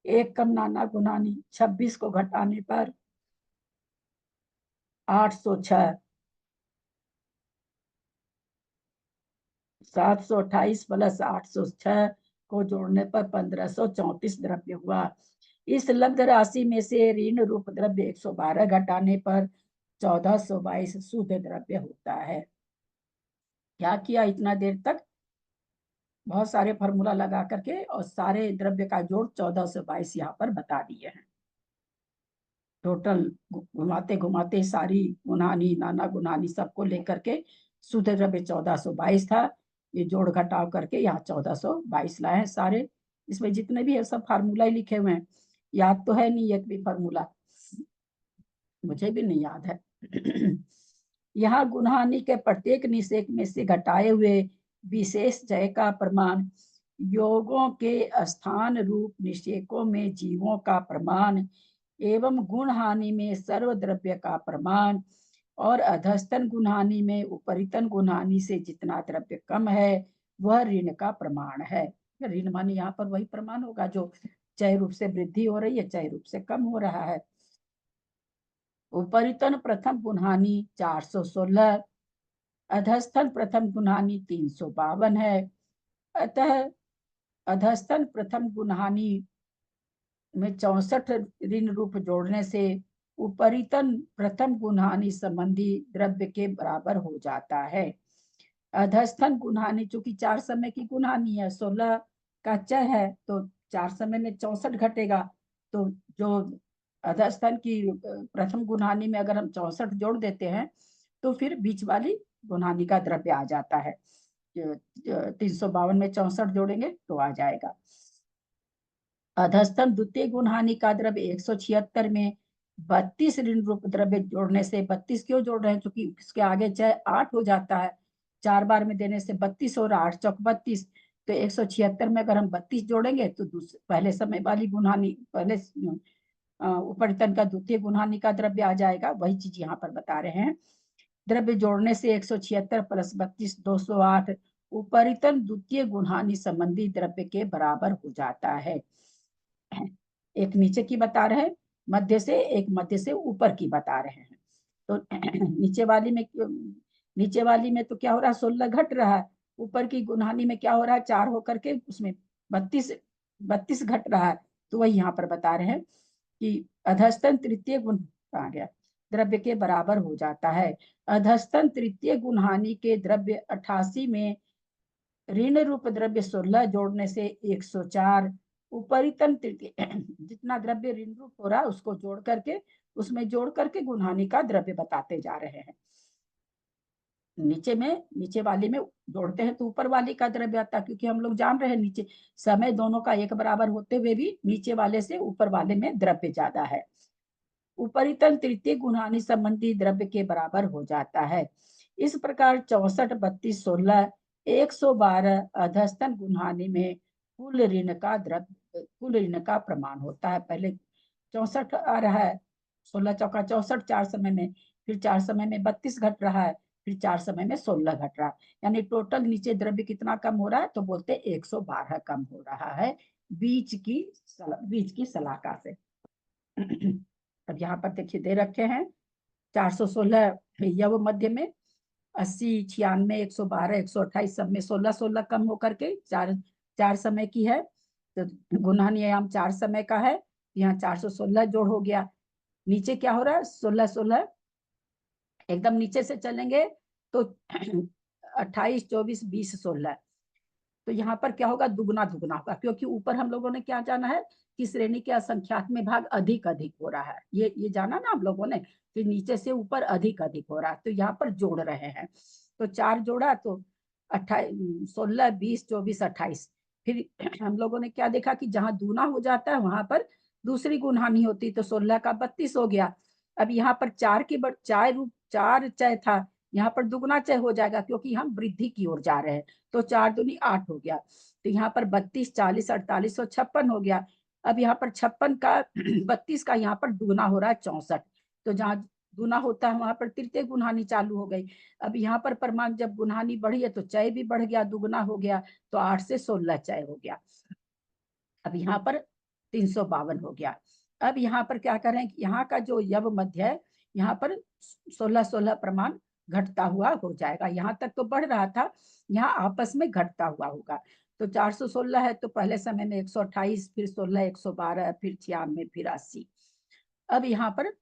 1 कम नाना गुणानी 26 को घटाने पर 806 728 प्लस 806 को जोड़ने पर 1534 द्रव्य हुआ। इस लब्ध राशि में से ऋण रूप द्रव्य 112 घटाने पर 1422 शुद्ध द्रव्य होता है। क्या किया इतना देर तक? बहुत सारे फॉर्मूला लगा करके और सारे द्रव्य का जोड़ 1422 यहाँ पर बता दिए हैं। टोटल घुमाते घुमाते सारी गुणानी नाना गुणानी सबको लेकर के शुद्ध द्रव्य 1422 था। ये जोड़ घटाव करके यहाँ 1422 लाए हैं सारे। इसमें जितने भी है सब फार्मूला ही लिखे हुए हैं, याद तो है नहीं एक भी फार्मूला, मुझे भी नहीं याद है। यहाँ गुणहानि के प्रत्येक निषेध में से घटाए हुए विशेष जय का प्रमाण, योगों के स्थान रूप निषेकों में जीवों का प्रमाण एवं गुणहानि में सर्वद्रव्य का प्रमाण और अधस्तन गुणहानि में उपरितन गुणहानि से जितना द्रव्य कम है वह ऋण का प्रमाण है। ऋण माने यहाँ पर वही प्रमाण होगा जो चय रूप से वृद्धि हो रही है, चय रूप से कम हो रहा है। उपरितन प्रथम गुणहानि 416, अधस्तन प्रथम गुणहानि 352 है। अतः अधस्तन प्रथम गुणहानि में 64 ऋण रूप जोड़ने से उपरितन प्रथम गुणहानि संबंधी द्रव्य के बराबर हो जाता है। अधस्तन गुणहानि चूंकि 4 समय की गुणहानि है, 16 का चय है तो 4 समय में 64 घटेगा, तो जो अधस्तन की प्रथम गुणहानि में अगर हम 64 जोड़ देते हैं तो फिर बीच वाली गुणहानि का द्रव्य आ जाता है। 352 में 64 जोड़ेंगे तो आ जाएगा। अधस्तन द्वितीय गुणहानि का द्रव्य 176 में 32 ऋण रूप द्रव्य जोड़ने से, 32 क्यों जोड़ रहे हैं क्योंकि इसके आगे चाहे 8 हो जाता है, 4 बार में देने से 32 और 8 चौक 32, तो 176 में अगर हम 32 जोड़ेंगे तो पहले समय वाली गुणहानि, पहले उपरितन का द्वितीय गुणहानि का द्रव्य आ जाएगा। वही चीज यहाँ पर बता रहे हैं। द्रव्य जोड़ने से 176 प्लस 32 208 उपरितन द्वितीय गुणहानि संबंधी द्रव्य के बराबर हो जाता है। एक नीचे की बता रहे हैं मध्य से, एक मध्य से ऊपर की बता रहे हैं। तो नीचे वाली में तो क्या हो रहा है, 16 घट रहा है। ऊपर की गुणहानि में क्या हो रहा है, 4 होकर के उसमें 32 घट रहा है। तो वही यहाँ पर बता रहे हैं कि अधस्तन तृतीय गुण आ गया द्रव्य के बराबर हो जाता है। अधस्तन तृतीय गुणहानि के द्रव्य 88 में ऋण रूप द्रव्य 16 जोड़ने से 104 उपरितन तृतीय जितना द्रव्य ऋण रूप हो रहा है उसको जोड़ करके, उसमें जोड़ करके गुणहानि का द्रव्य बताते जा रहे हैं। नीचे वाली में जोड़ते हैं तो ऊपर वाली का द्रव्य आता है, क्योंकि हम लोग जान रहे हैं नीचे समय दोनों का एक बराबर होते हुए भी नीचे वाले से ऊपर वाले में द्रव्य ज्यादा है। उपरितल तृतीय गुणहानि संबंधी द्रव्य के बराबर हो जाता है। इस प्रकार 64, 32, 16, 112 अधस्तन गुणहानि में कुल ऋण का प्रमाण होता है। पहले 64 आ रहा है, 16 चौका 64 4 समय में, फिर 4 समय में 32 घट रहा है, फिर 4 समय में 16 घट रहा है, यानी टोटल नीचे द्रव्य कितना कम हो रहा है, तो बोलते 112 कम हो रहा है बीच की सलाका से। अब यहाँ पर देखिए दे रखे हैं 416 यव मध्य में, 80, 96, 112, 128 सब में 16 कम होकर के चार समय की है, तो गुणहानि आयाम 4 समय का है, यहाँ 416 जोड़ हो गया। नीचे क्या हो रहा है, 16 एकदम नीचे से चलेंगे तो 28, 24, 20, 16, तो यहाँ पर क्या होगा, दुगना होगा, क्योंकि ऊपर हम लोगों ने क्या जाना है कि श्रेणी के असंख्यात्मक भाग अधिक हो रहा है, ये जाना ना हम लोगों ने कि नीचे से ऊपर अधिक हो रहा है, तो यहाँ पर जोड़ रहे हैं। तो 4 जोड़ा तो 28, 16, 20, 24, 28। फिर हम लोगों ने क्या देखा कि जहां दूना हो जाता है वहां पर दूसरी गुणहानि होती, तो 16 का 32 हो गया। अब यहाँ पर 4 चय था, यहाँ पर दुगना चय हो जाएगा, क्योंकि हम वृद्धि की ओर जा रहे हैं, तो 4 दूनी 8 हो गया। तो यहाँ पर 32, 40, 48 और 56 हो गया। अब यहाँ पर 56 का 32 का यहाँ पर दुगना हो रहा है 64, तो जहाँ गुना होता है वहां पर तृतीय गुणहानि चालू हो गई। अब यहाँ पर परमाणु जब गुणहानि बढ़ी है तो चय भी बढ़ गया, दुगना हो गया, तो 8 से 16 चय हो गया। अब यहाँ पर 352 हो गया। अब यहाँ पर क्या करें, यहाँ का जो यव मध्य है, यहाँ पर 16 प्रमाण घटता हुआ हो जाएगा। यहाँ तक तो बढ़ रहा था, यहाँ आपस में घटता हुआ होगा। तो 416 है तो पहले समय में 128, फिर 16, 112, फिर 96, फिर 80। अब यहाँ पर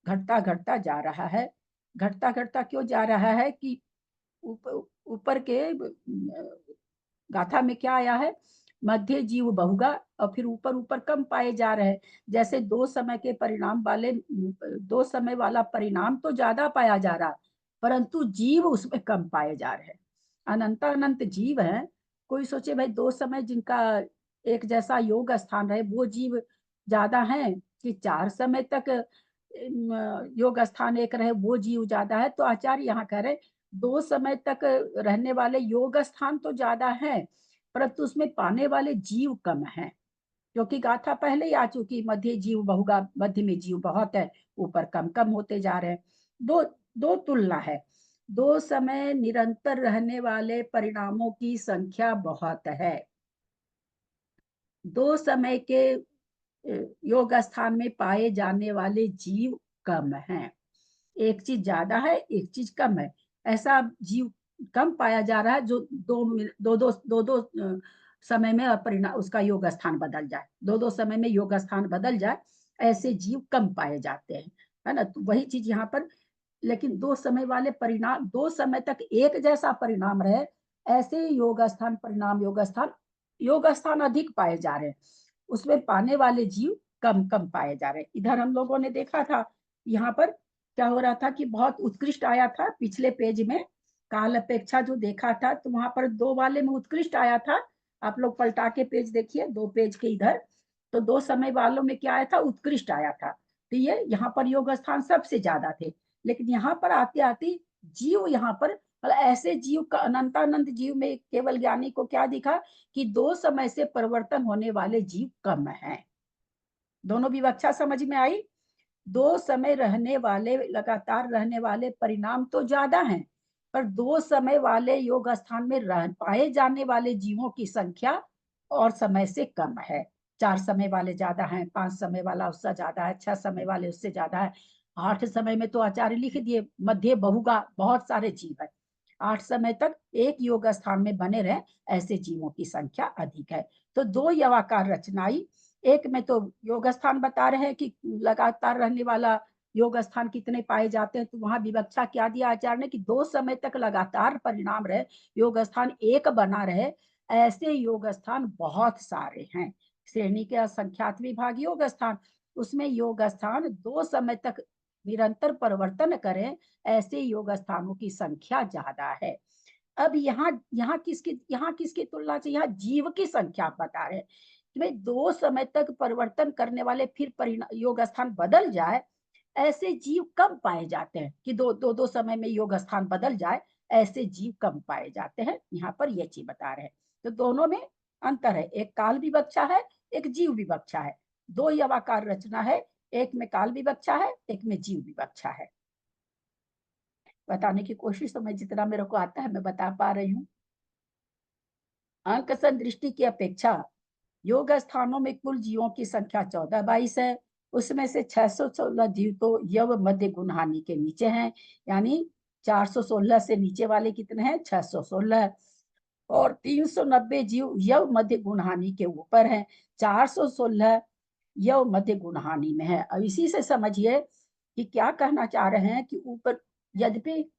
घटता जा रहा है। घटता क्यों जा रहा है कि ऊपर के गाथा में क्या आया है, मध्य जीव बहुगा, और फिर ऊपर कम पाए जा रहे हैं। जैसे 2 समय वाला परिणाम तो ज्यादा पाया जा रहा, परंतु जीव उसमें कम पाए जा रहे हैं। अनंत जीव है। कोई सोचे भाई 2 समय जिनका एक जैसा योग स्थान रहे वो जीव ज्यादा है कि 4 समय तक योग स्थान एक रहे वो जीव ज्यादा है, तो आचार्य यहाँ कह रहे 2 समय तक रहने वाले योग स्थान तो ज्यादा है, परंतु उसमें पाने वाले जीव कम है, क्योंकि गाथा पहले ही आ चुकी, मध्य जीव बहुगा, मध्य में जीव बहुत है, ऊपर कम होते जा रहे हैं। दो तुलना है। 2 समय निरंतर रहने वाले परिणामों की संख्या बहुत है, 2 समय के योग स्थान में पाए जाने वाले जीव कम हैं। एक चीज ज्यादा है, एक चीज कम है, ऐसा जीव कम पाया जा रहा है जो दो समय में परिणाम उसका योग स्थान बदल जाए, 2 समय में योग स्थान बदल जाए, ऐसे जीव कम पाए जाते हैं, है ना। तो वही चीज यहाँ पर, लेकिन 2 समय वाले परिणाम 2 समय तक एक जैसा परिणाम रहे, ऐसे योग स्थान अधिक पाए जा रहे हैं, उसमें पाने वाले जीव कम पाए जा रहे हैं। इधर हम लोगों ने देखा था, यहाँ पर क्या हो रहा था कि बहुत उत्कृष्ट आया था पिछले पेज में, काल अपेक्षा जो देखा था, तो वहां पर 2 वाले में उत्कृष्ट आया था। आप लोग पलटा के पेज देखिए, 2 पेज के इधर, तो 2 समय वालों में क्या आया था, उत्कृष्ट आया था। तो ये यहाँ पर योग स्थान सबसे ज्यादा थे, लेकिन यहाँ पर आते आते जीव, यहाँ पर ऐसे जीव का अनंत जीव में केवल ज्ञानी को क्या दिखा कि 2 समय से परिवर्तन होने वाले जीव कम हैं। दोनों विवक्षा समझ में आई। 2 समय रहने वाले, लगातार रहने वाले परिणाम तो ज्यादा हैं, पर 2 समय वाले योग स्थान में पाए जाने वाले जीवों की संख्या और समय से कम है। 4 समय वाले ज्यादा हैं, 5 समय वाला उससे ज्यादा है, 6 समय वाले उससे ज्यादा है, 8 समय में तो आचार्य लिख दिए मध्य बहुगा, बहुत सारे जीव है। 8 समय तक एक योग स्थान में बने रहे, ऐसे जीवों की संख्या अधिक है। तो 2 यवाकार रचनाई, एक में तो योग स्थान बता रहे हैं कि लगातार रहने वाला योग स्थान कितने पाए जाते हैं, तो वहां विवक्षा क्या दिया आचार्य ने कि 2 समय तक लगातार परिणाम रहे, योग स्थान एक बना रहे, ऐसे योग स्थान बहुत सारे हैं। श्रेणी के असंख्यात विभाग योग स्थान, उसमें योग स्थान 2 समय तक निरंतर परिवर्तन करें, ऐसे योग स्थानों की संख्या ज्यादा है। अब यहाँ किसकी तुलना से, यहाँ जीव की संख्या बता रहे हैं कि भाई 2 समय तक परिवर्तन करने वाले फिर योग स्थान बदल जाए, ऐसे जीव कम पाए जाते हैं कि दो समय में योग स्थान बदल जाए, ऐसे जीव कम पाए जाते हैं। यहाँ पर ये चीज बता रहे हैं। तो दोनों में अंतर है, एक काल विवक्षा है, एक जीव विवक्षा है। 2 यवाकार रचना है, एक में काल विवक्षा है, एक में जीव विवक्षा है। बताने की कोशिश तो मैं जितना मेरे को आता है मैं बता पा रही हूँ। अंक संदृष्टि की अपेक्षा योग स्थानों में कुल जीवों की संख्या 14-22 है। उसमें से 616 जीव तो यव मध्य गुणहानि के नीचे हैं, यानी 416 से नीचे वाले कितने हैं, 616, और 390 जीव यव मध्य गुणहानि के ऊपर हैं, 416 यव मध्य गुणहानि में है। अब इसी से समझिए कि क्या कहना चाह रहे हैं कि ऊपर यद्यपि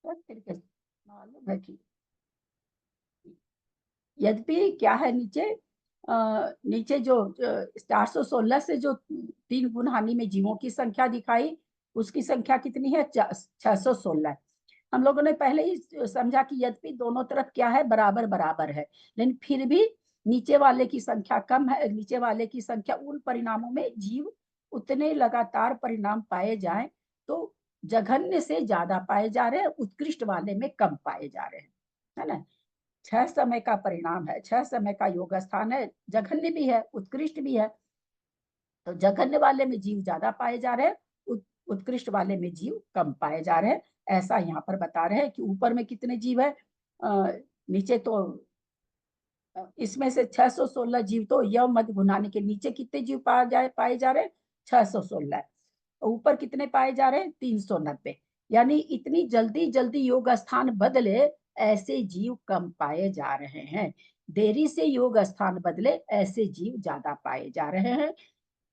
मालूम है कि यद्यपि क्या है, नीचे जो 416 से जो 3 गुणहानि में जीवों की संख्या दिखाई, उसकी संख्या कितनी है, 616। हम लोगों ने पहले ही समझा कि यद्यपि दोनों तरफ क्या है, बराबर बराबर है, लेकिन फिर भी नीचे वाले की संख्या कम है। नीचे वाले की संख्या, उन परिणामों में जीव उतने लगातार परिणाम पाए जाएं तो जघन्य से ज्यादा पाए जा रहे हैं, उत्कृष्ट वाले में कम पाए जा रहे हैं, है ना। 6 समय का परिणाम है, 6 समय का योग स्थान है, जघन्य भी है, उत्कृष्ट भी है। तो जघन्य वाले में जीव ज्यादा पाए जा रहे हैं, उत्कृष्ट वाले में जीव कम पाए जा रहे हैं। ऐसा यहाँ पर बता रहे हैं कि ऊपर में कितने जीव है, नीचे तो इसमें से 616 जीव तो यव मध्य गुणहानि के नीचे कितने जीव पाए जा रहे हैं, 616। ऊपर कितने पाए जा रहे हैं, 390। यानी इतनी जल्दी जल्दी योग स्थान बदले, ऐसे जीव कम पाए जा रहे हैं। देरी से योग स्थान बदले, ऐसे जीव ज्यादा पाए जा रहे हैं।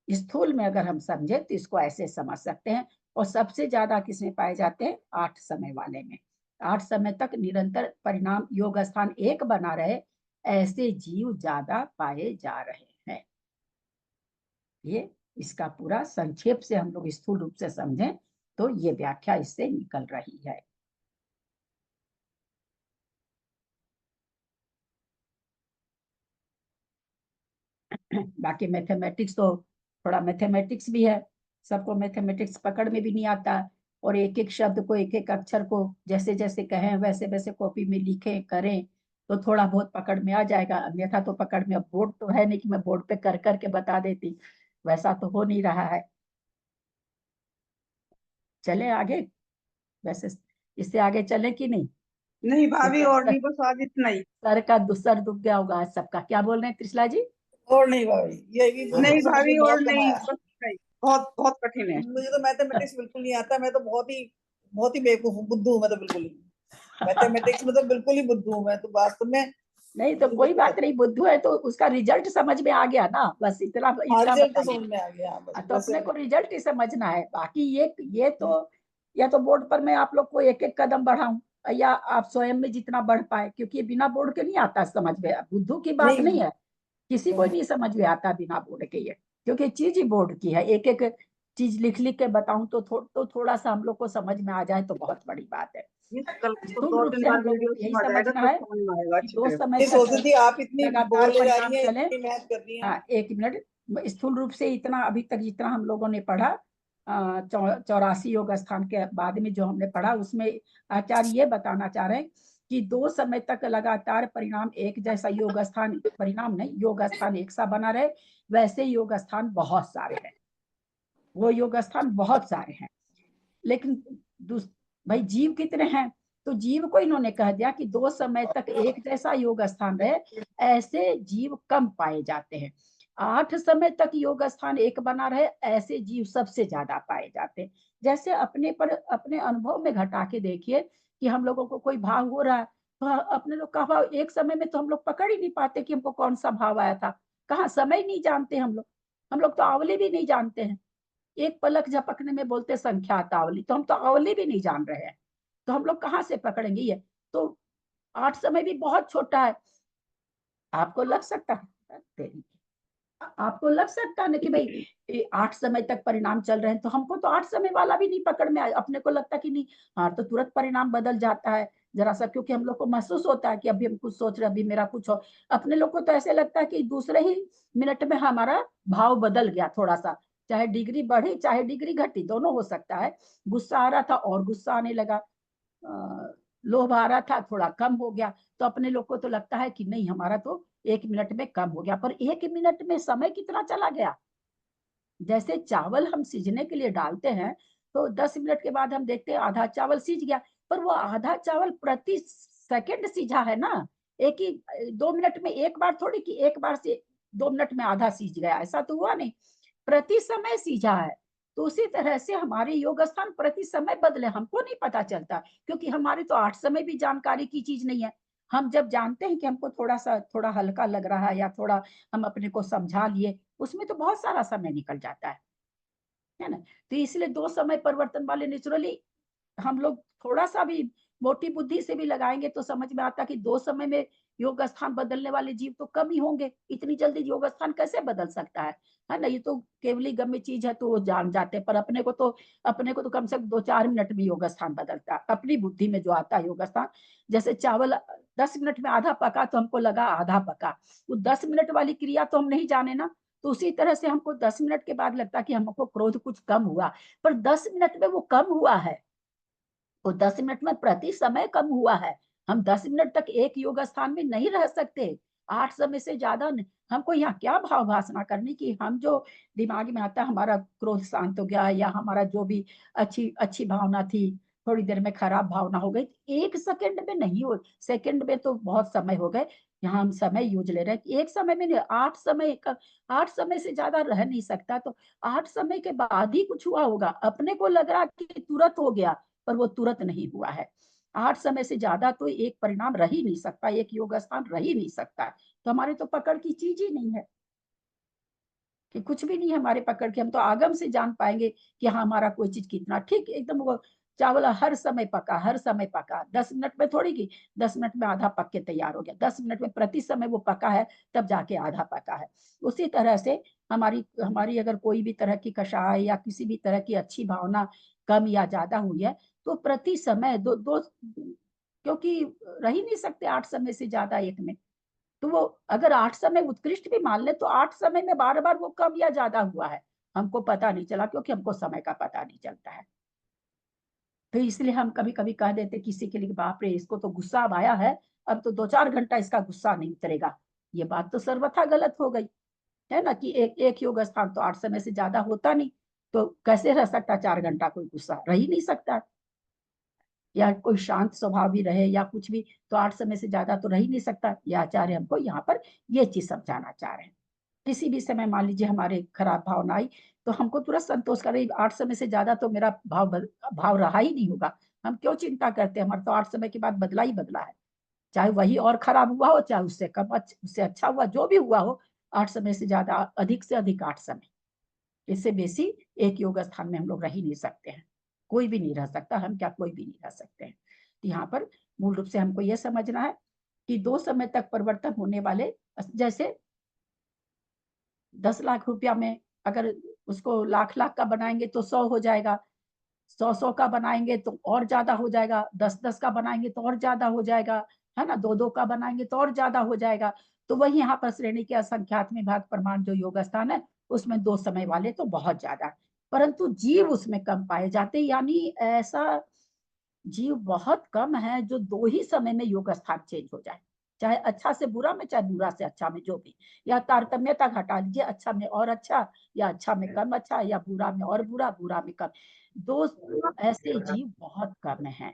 स्थूल में अगर हम समझे तो इसको ऐसे समझ सकते हैं। और सबसे ज्यादा किसमें पाए जाते हैं, 8 समय वाले में। 8 समय तक निरंतर परिणाम योग स्थान 1 बना रहे, ऐसे जीव ज्यादा पाए जा रहे हैं। ये इसका पूरा संक्षेप से हम लोग स्थूल रूप से समझें तो ये व्याख्या इससे निकल रही है। बाकी मैथमेटिक्स तो थोड़ा मैथमेटिक्स भी है, सबको मैथमेटिक्स पकड़ में भी नहीं आता, और एक एक शब्द को, एक एक अक्षर को जैसे जैसे कहें वैसे वैसे कॉपी में लिखें करें तो थोड़ा बहुत पकड़ में आ जाएगा, अन्यथा तो पकड़ में। अब बोर्ड तो है नहीं कि मैं बोर्ड पे कर करके बता देती, वैसा तो हो नहीं रहा है। चले आगे, वैसे इससे आगे चले कि नहीं। नहीं भाभी, और नहीं, बस आज इतना ही। सर दुख गया होगा आज सबका। क्या बोल रहे हैं त्रिशला जी। और नहीं भाभी, ये भी नहीं समझ भाभी, में और बहुत कम नहीं, आया। बस इतना ही। बहुत बहुत कठिन है। मुझे तो मैथमेटिक्स बिल्कुल नहीं आता, मैं तो बहुत ही बेवकूफ हूँ, बुद्धू हूँ मैं तो बिल्कुल ही। मैथमेटिक्स में तो बिल्कुल ही बुद्धू हूँ मैं तो, वास्तव में। नहीं तो कोई बात नहीं, बुद्धू है तो उसका रिजल्ट समझ में आ गया ना, बस इतना इतना रिजल्ट तो बताइए। समझ में आ गया, बस तो अपने को रिजल्ट ही समझना है, बाकी ये तो, या तो बोर्ड पर मैं आप लोग को एक एक कदम बढ़ाऊं, या आप स्वयं में जितना बढ़ पाए, क्योंकि ये बिना बोर्ड के नहीं आता समझ में। बुद्धू की बात नहीं है, किसी को नहीं समझ में आता बिना बोर्ड के ये, क्योंकि चीज ही बोर्ड की है। एक एक चीज लिख लिख के बताऊं तो थोड़ा सा हम लोग को समझ में आ जाए तो बहुत बड़ी बात है। ये कल को स्थूल 2 रूप 3 से बार हम लोगों वीडियो को यही सुना जाएगा समझना तो है समझ में आएगा कि अच्छी 2 तरह। समय ये सोचती तक थी आप इतनी लगातार बोले जा रही परिणाम है, चले। इतनी मेहनत कर रही है। हाँ, 1 मिनट। स्थूल रूप से इतना अभी तक जितना हम लोगों ने पढ़ा, 84 योग स्थान के बाद में जो हमने पढ़ा, उसमें आचार्य ये बताना चाह रहे हैं कि 2 समय तक लगातार परिणाम एक जैसा योग स्थान, परिणाम नहीं, योग स्थान एक सा बना रहे, वैसे योग स्थान बहुत सारे हैं। वो योग स्थान बहुत सारे हैं, लेकिन भाई जीव कितने हैं, तो जीव को इन्होंने कह दिया कि 2 समय तक एक जैसा योग स्थान रहे, ऐसे जीव कम पाए जाते हैं। 8 समय तक योग स्थान एक बना रहे, ऐसे जीव सबसे ज्यादा पाए जाते हैं। जैसे अपने अनुभव में घटा के देखिए कि हम लोगों को कोई भाव हो रहा है, तो अपने लोग का भाव एक समय में तो हम लोग पकड़ ही नहीं पाते कि हमको कौन सा भाव आया था, कहाँ समय नहीं जानते हम लोग तो आवली भी नहीं जानते हैं। एक पलक झपकने में बोलते संख्या आवली, तो हम तो आवली भी नहीं जान रहे हैं, तो हम लोग कहाँ से पकड़ेंगे ये। तो 8 समय भी बहुत छोटा है, आपको लग सकता है तेरी। आपको लग सकता है ना कि भाई 8 समय तक परिणाम चल रहे हैं, तो हमको तो 8 समय वाला भी नहीं पकड़ में आया, अपने को लगता कि नहीं, हाँ तो तुरंत परिणाम बदल जाता है जरा सा, क्योंकि हम लोग को महसूस होता है कि अभी हम कुछ सोच रहे हैं, अभी मेरा कुछ हो। अपने लोग को तो ऐसे लगता है कि दूसरे ही मिनट में हमारा भाव बदल गया थोड़ा सा, चाहे डिग्री बढ़ी चाहे डिग्री घटी, दोनों हो सकता है। गुस्सा आ रहा था और गुस्सा आने लगा, लोभ आ रहा था थोड़ा कम हो गया। तो अपने लोग को तो लगता है कि नहीं, हमारा तो 1 मिनट में कम हो गया, पर 1 मिनट में समय कितना चला गया। जैसे चावल हम सीझने के लिए डालते हैं, तो 10 मिनट के बाद हम देखते हैं आधा चावल सीझ गया, पर वो आधा चावल प्रति सेकंड सीझा है ना। एक ही 2 मिनट में एक बार थोड़ी कि एक बार से 2 मिनट में आधा सीझ गया, ऐसा तो हुआ नहीं, प्रति समय सीझा है। तो उसी तरह से हमारे योग स्थान प्रति समय बदले, हमको नहीं पता चलता, क्योंकि हमारे तो 8 समय भी जानकारी की चीज नहीं है। हम जब जानते हैं कि हमको थोड़ा हल्का लग रहा है या थोड़ा हम अपने को समझा लिए, उसमें तो बहुत सारा समय निकल जाता है ना। तो इसलिए 2 समय परिवर्तन वाले नेचुरली हम लोग थोड़ा सा भी मोटी बुद्धि से भी लगाएंगे तो समझ में आता कि 2 समय में योग स्थान बदलने वाले जीव तो कम ही होंगे, इतनी जल्दी योग स्थान कैसे बदल सकता है ना। ये तो केवली गम्य चीज है, तो वो जान जाते हैं, पर अपने को तो कम से कम 2-4 मिनट में योग स्थान बदलता है, अपनी बुद्धि में जो आता है योग स्थान। जैसे चावल 10 मिनट में आधा पका तो हमको लगा आधा पका, वो 10 मिनट वाली क्रिया तो हम नहीं जाने ना। तो उसी तरह से हमको 10 मिनट के बाद लगता कि हमको क्रोध कुछ कम हुआ, पर 10 मिनट में वो कम हुआ है, वो 10 मिनट में प्रति समय कम हुआ है। हम 10 मिनट तक एक योग स्थान में नहीं रह सकते, 8 समय से ज्यादा हमको यहाँ क्या भाव भाषणा करनी कि हम जो दिमाग में आता हमारा क्रोध शांत हो गया, या हमारा जो भी अच्छी अच्छी भावना थी थोड़ी देर में खराब भावना हो गई, 1 सेकंड में नहीं हो, सेकंड में तो बहुत समय हो गए। यहाँ हम समय यूज ले रहे हैं, एक समय में नहीं, 8 समय से ज्यादा रह नहीं सकता। तो 8 समय के बाद ही कुछ हुआ होगा, अपने को लग रहा कि तुरंत हो गया, पर वो तुरंत नहीं हुआ है। 8 समय से ज्यादा तो एक परिणाम रह ही नहीं सकता, एक योग स्थान रह ही नहीं सकता। तो हमारे तो पकड़ की चीज ही नहीं है, कि कुछ भी नहीं है हमारे पकड़ के, हम तो आगम से जान पाएंगे कि हाँ हमारा कोई चीज कितना ठीक एकदम। वो चावल हर समय पका, हर समय पका, 10 मिनट में थोड़ी की 10 मिनट में आधा पक के तैयार हो गया, 10 मिनट में प्रति समय वो पका है, तब जाके आधा पका है। उसी तरह से हमारी हमारी अगर कोई भी तरह की कषाय या किसी भी तरह की अच्छी भावना कम या ज्यादा हुई है, तो प्रति समय दो क्योंकि रह ही नहीं सकते 8 समय से ज्यादा एक में। तो वो अगर 8 समय उत्कृष्ट भी मान ले, तो 8 समय में बार बार वो कम या ज्यादा हुआ है, हमको पता नहीं चला, क्योंकि हमको समय का पता नहीं चलता है। तो इसलिए हम कभी कभी कह देते किसी के लिए, बाप रे इसको तो गुस्सा अब आया है, अब तो 2-4 घंटा इसका गुस्सा नहीं उतरेगा। ये बात तो सर्वथा गलत हो गई, है ना, कि एक योग स्थान तो 8 समय से ज्यादा होता नहीं, तो कैसे रह सकता 4 घंटा कोई गुस्सा, रह ही नहीं सकता। या कोई शांत स्वभाव भी रहे या कुछ भी, तो 8 समय से ज्यादा तो रह ही नहीं सकता। यह आचार्य हमको यहाँ पर ये चीज समझाना चाह रहे हैं। किसी भी समय मान लीजिए हमारे खराब भावना आई, तो हमको तुरंत संतोष करे, 8 समय से ज्यादा तो मेरा भाव रहा ही नहीं होगा, हम क्यों चिंता करते हैं, हमारा तो 8 समय के बाद बदला ही बदला है। चाहे वही और खराब हुआ हो, चाहे उससे कम उससे अच्छा हुआ, जो भी हुआ हो, 8 समय से ज्यादा, अधिक से अधिक 8 समय, इससे बेसी एक योग स्थान में हम लोग रह ही नहीं सकते हैं। कोई भी नहीं रह सकता, हम क्या कोई भी नहीं रह सकते हैं। तो यहाँ पर मूल रूप से हमको यह समझना है कि 2 समय तक परिवर्तन होने वाले, जैसे 10 लाख रुपया में अगर उसको लाख लाख का बनाएंगे तो 100 हो जाएगा, 100 का बनाएंगे तो और ज्यादा हो जाएगा, 10 का बनाएंगे तो और ज्यादा हो जाएगा, है ना, 2 का बनाएंगे तो और ज्यादा हो जाएगा। तो वही यहाँ पर श्रेणी के असंख्यात्मक भाग प्रमाण जो योग स्थान है, उसमें 2 समय वाले तो बहुत ज्यादा, परंतु जीव उसमें कम पाए जाते, यानी ऐसा जीव बहुत कम है जो 2 ही समय में योग स्थान चेंज हो जाए, चाहे अच्छा से बुरा में, चाहे बुरा से अच्छा में, जो भी, या तारतम्यता घटा लीजिए, अच्छा में और अच्छा, या अच्छा में कम अच्छा, या बुरा में और बुरा, बुरा में कम। 2 ऐसे जीव बहुत कम हैं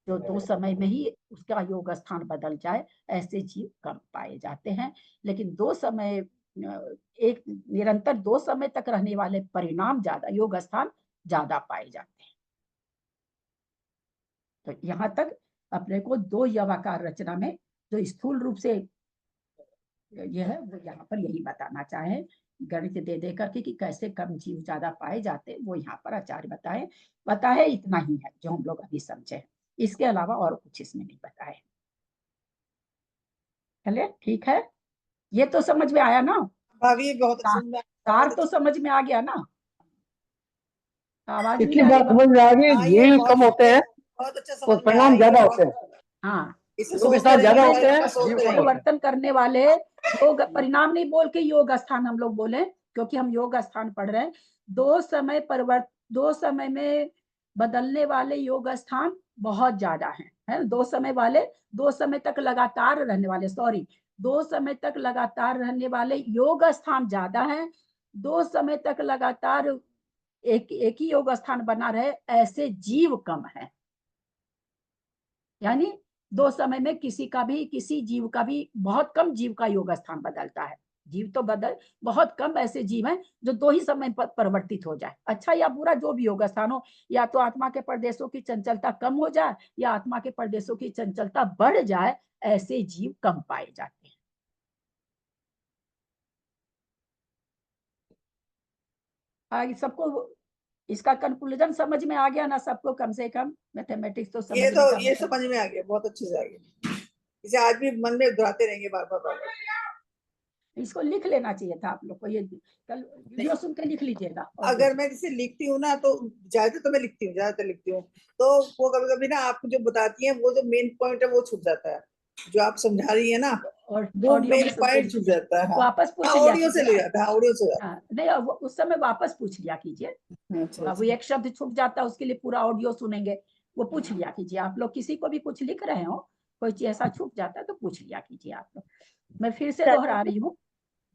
जो 2 समय में ही उसका योग स्थान बदल जाए, ऐसे जीव कम पाए जाते हैं। लेकिन 2 समय एक निरंतर 2 समय तक रहने वाले परिणाम ज्यादा, योग स्थान ज्यादा पाए जाते हैं। तो यहाँ तक अपने को 2 यवाकार रचना में जो स्थूल रूप से यह है, वो यहाँ पर यही बताना चाहे, गणित दे दे करके कि कैसे कम जीव ज्यादा पाए जाते, वो यहाँ पर आचार्य बताए इतना ही है जो हम लोग अभी समझे, इसके अलावा और कुछ इसमें नहीं बताए। चलिए ठीक है, ये तो समझ में आया ना। भाभी ये बहुत सा- सुंदर सार तो समझ में आ गया ना? आवाज नहीं इतनी आ रही बात समझ में आ हाँ, गई, ये जीव बहुत कम होते हैं बहुत अच्छा तो समझ में आया परिणाम ये ज्यादा बहुत होते हैं। हाँ, इसे योग सोचते स्थान ज्यादा रहेंगे, होते हैं, इसका सोचते जीव कम रहेंगे। होते हैं। परिवर्तन करने वाले योग परिणाम नहीं बोल के योग स्थान हम लोग बोले, क्योंकि हम योग स्थान पढ़ रहे हैं। दो समय में बदलने वाले योग स्थान बहुत ज्यादा हैं, है? दो समय तक लगातार रहने वाले, सॉरी, 2 समय तक लगातार रहने वाले योग स्थान ज्यादा हैं। 2 समय तक लगातार एक ही योग स्थान बना रहे ऐसे जीव कम है। यानी 2 समय में किसी जीव का भी बहुत कम जीव का योग स्थान बदलता है। जीव तो बहुत कम ऐसे जीव हैं जो 2 ही समय पर परिवर्तित हो जाए, अच्छा या बुरा जो भी योग स्थान हो, या तो आत्मा के प्रदेशों की चंचलता कम हो जाए या आत्मा के प्रदेशों की चंचलता बढ़ जाए, ऐसे जीव कम पाए जाते हैं। सबको इसका कंक्लूजन समझ में आ गया ना सबको? कम से कम मैथमेटिक्स तो समझ ये में तो कम ये से कम। समझ में आ गया, बहुत अच्छे से आ गया। इसे आज भी मन में दोहराते रहेंगे बार बार। इसको लिख लेना चाहिए था आप लोग को, ये कल वीडियो सुन के लिख लीजिएगा। अगर मैं जैसे लिखती हूँ ना, तो ज्यादातर लिखती हूँ तो वो कभी कभी ना आपको जो बताती है वो जो मेन पॉइंट है वो छूट जाता है, जो आप समझा रही है ना और वो ऑडियो में मेन पॉइंट छूट जाता है। हाँ, वापस पूछ लिया ऑडियो से ले कीजिए। जाता है, ऑडियो से जाता हाँ, नहीं, उस समय वापस पूछ लिया कीजिए। है। अच्छा, अब एक शब्द छूट जाता है, उसके लिए पूरा ऑडियो सुनेंगे, वो पूछ लिया कीजिए। आप लोग किसी को भी कुछ लिख रहे हो, कोई चीज ऐसा छूट जाता है तो पूछ लिया कीजिए आप लोग। मैं फिर से दोहरा रही हूँ,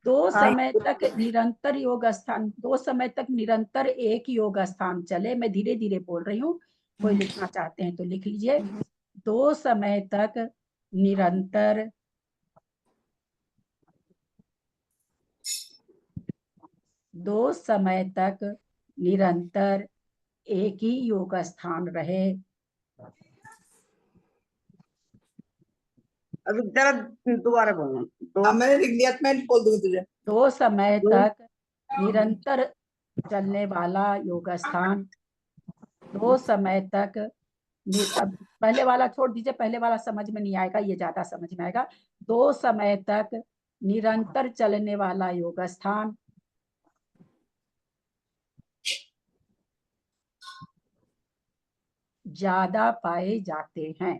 2 समय तक निरंतर योग स्थान, 2 समय तक निरंतर एक योग स्थान चले। मैं धीरे धीरे बोल रही हूँ, कोई लिखना चाहते हैं तो लिख लीजिए। 2 समय तक निरंतर एक ही योग स्थान रहे। अभी जरा दोबारा बोलना। हाँ, मैंने लिख लिया, मैं बोल दूंगी तुझे। 2 समय तक निरंतर चलने वाला योग स्थान, 2 समय तक अब पहले वाला छोड़ दीजिए, पहले वाला समझ में नहीं आएगा, ये ज्यादा समझ में आएगा। 2 समय तक निरंतर चलने वाला योग स्थान ज्यादा पाए जाते हैं,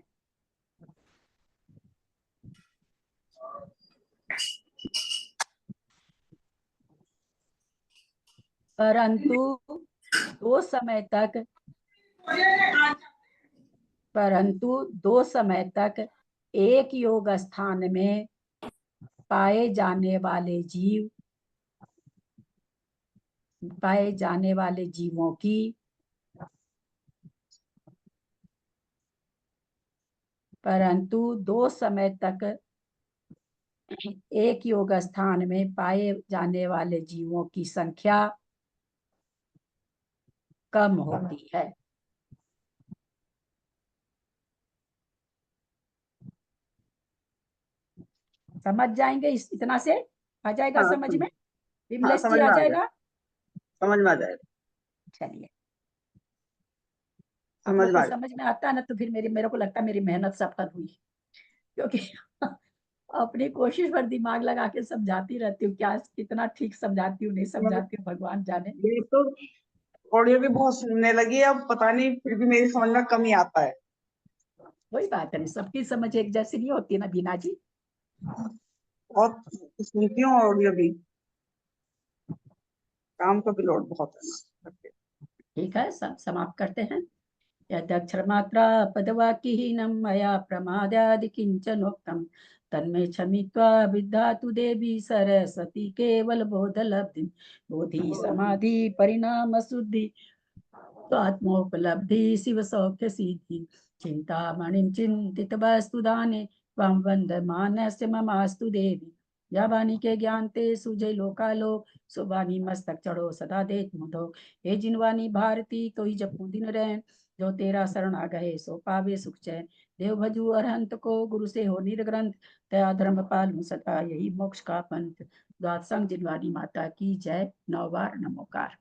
परंतु 2 समय तक एक योग स्थान में पाए जाने वाले जीवों की परंतु 2 समय तक एक योग स्थान में पाए जाने वाले जीवों की संख्या कम होती है। समझ जाएंगे? इतना से आ जाएगा हाँ, समझ में? हाँ, विमलेश जी समझ आ में आ गया, जाएगा? समझ में आ जाएगा, चलिए, आप समझ लोग में को आ समझ में आता है ना, तो फिर मेरे को लगता है मेरी मेहनत सफल हुई, क्योंकि अपनी कोशिश पर दिमाग लगा के समझाती रहती हूँ। क्या कितना ठीक समझाती हूँ नहीं समझाती हूँ, भगवान जाने। ये तो ऑडियो भी बहुत सुनने लगी, अब पता नहीं फिर भी मेरी समझ में कम ही आता है। वही बात है, सबकी समझ एक जैसी नहीं होती ना बीना जी। बहुत सुनती हूँ ऑडियो भी, काम का भी लोड बहुत है। ठीक है, सब समाप्त करते हैं। यदक्षरमात्रा पदवाक्यहीनं मया प्रमादादि किञ्चनोक्तं तन्मे क्षमित्वा विद्यातु देवी सरस्वती केवल बोधलब्धिं बोधि समाधि परिणाम शुद्धि आत्मोपलब्धि शिव सौख्य सिद्धि चिंतामणिं चिंतित वस्तु दाने त्वं वन्दमानस्य ममास्तु देवी। या वाणी के ज्ञान ते सुजय लोकालोक सुबानी मस्तक चढ़ो सदा देत मुदो। हे जिनवानी भारती तो ही जपू दिन रैन जो तेरा शरण आ गए सो पावे सुख चैन। देव भजू अरहंत को गुरु से हो निर्ग्रंथ दया धर्म पालू सदा यही मोक्ष का पंथ। द्वादशंग जिनवानी माता की जय। 9 बार नमोकार।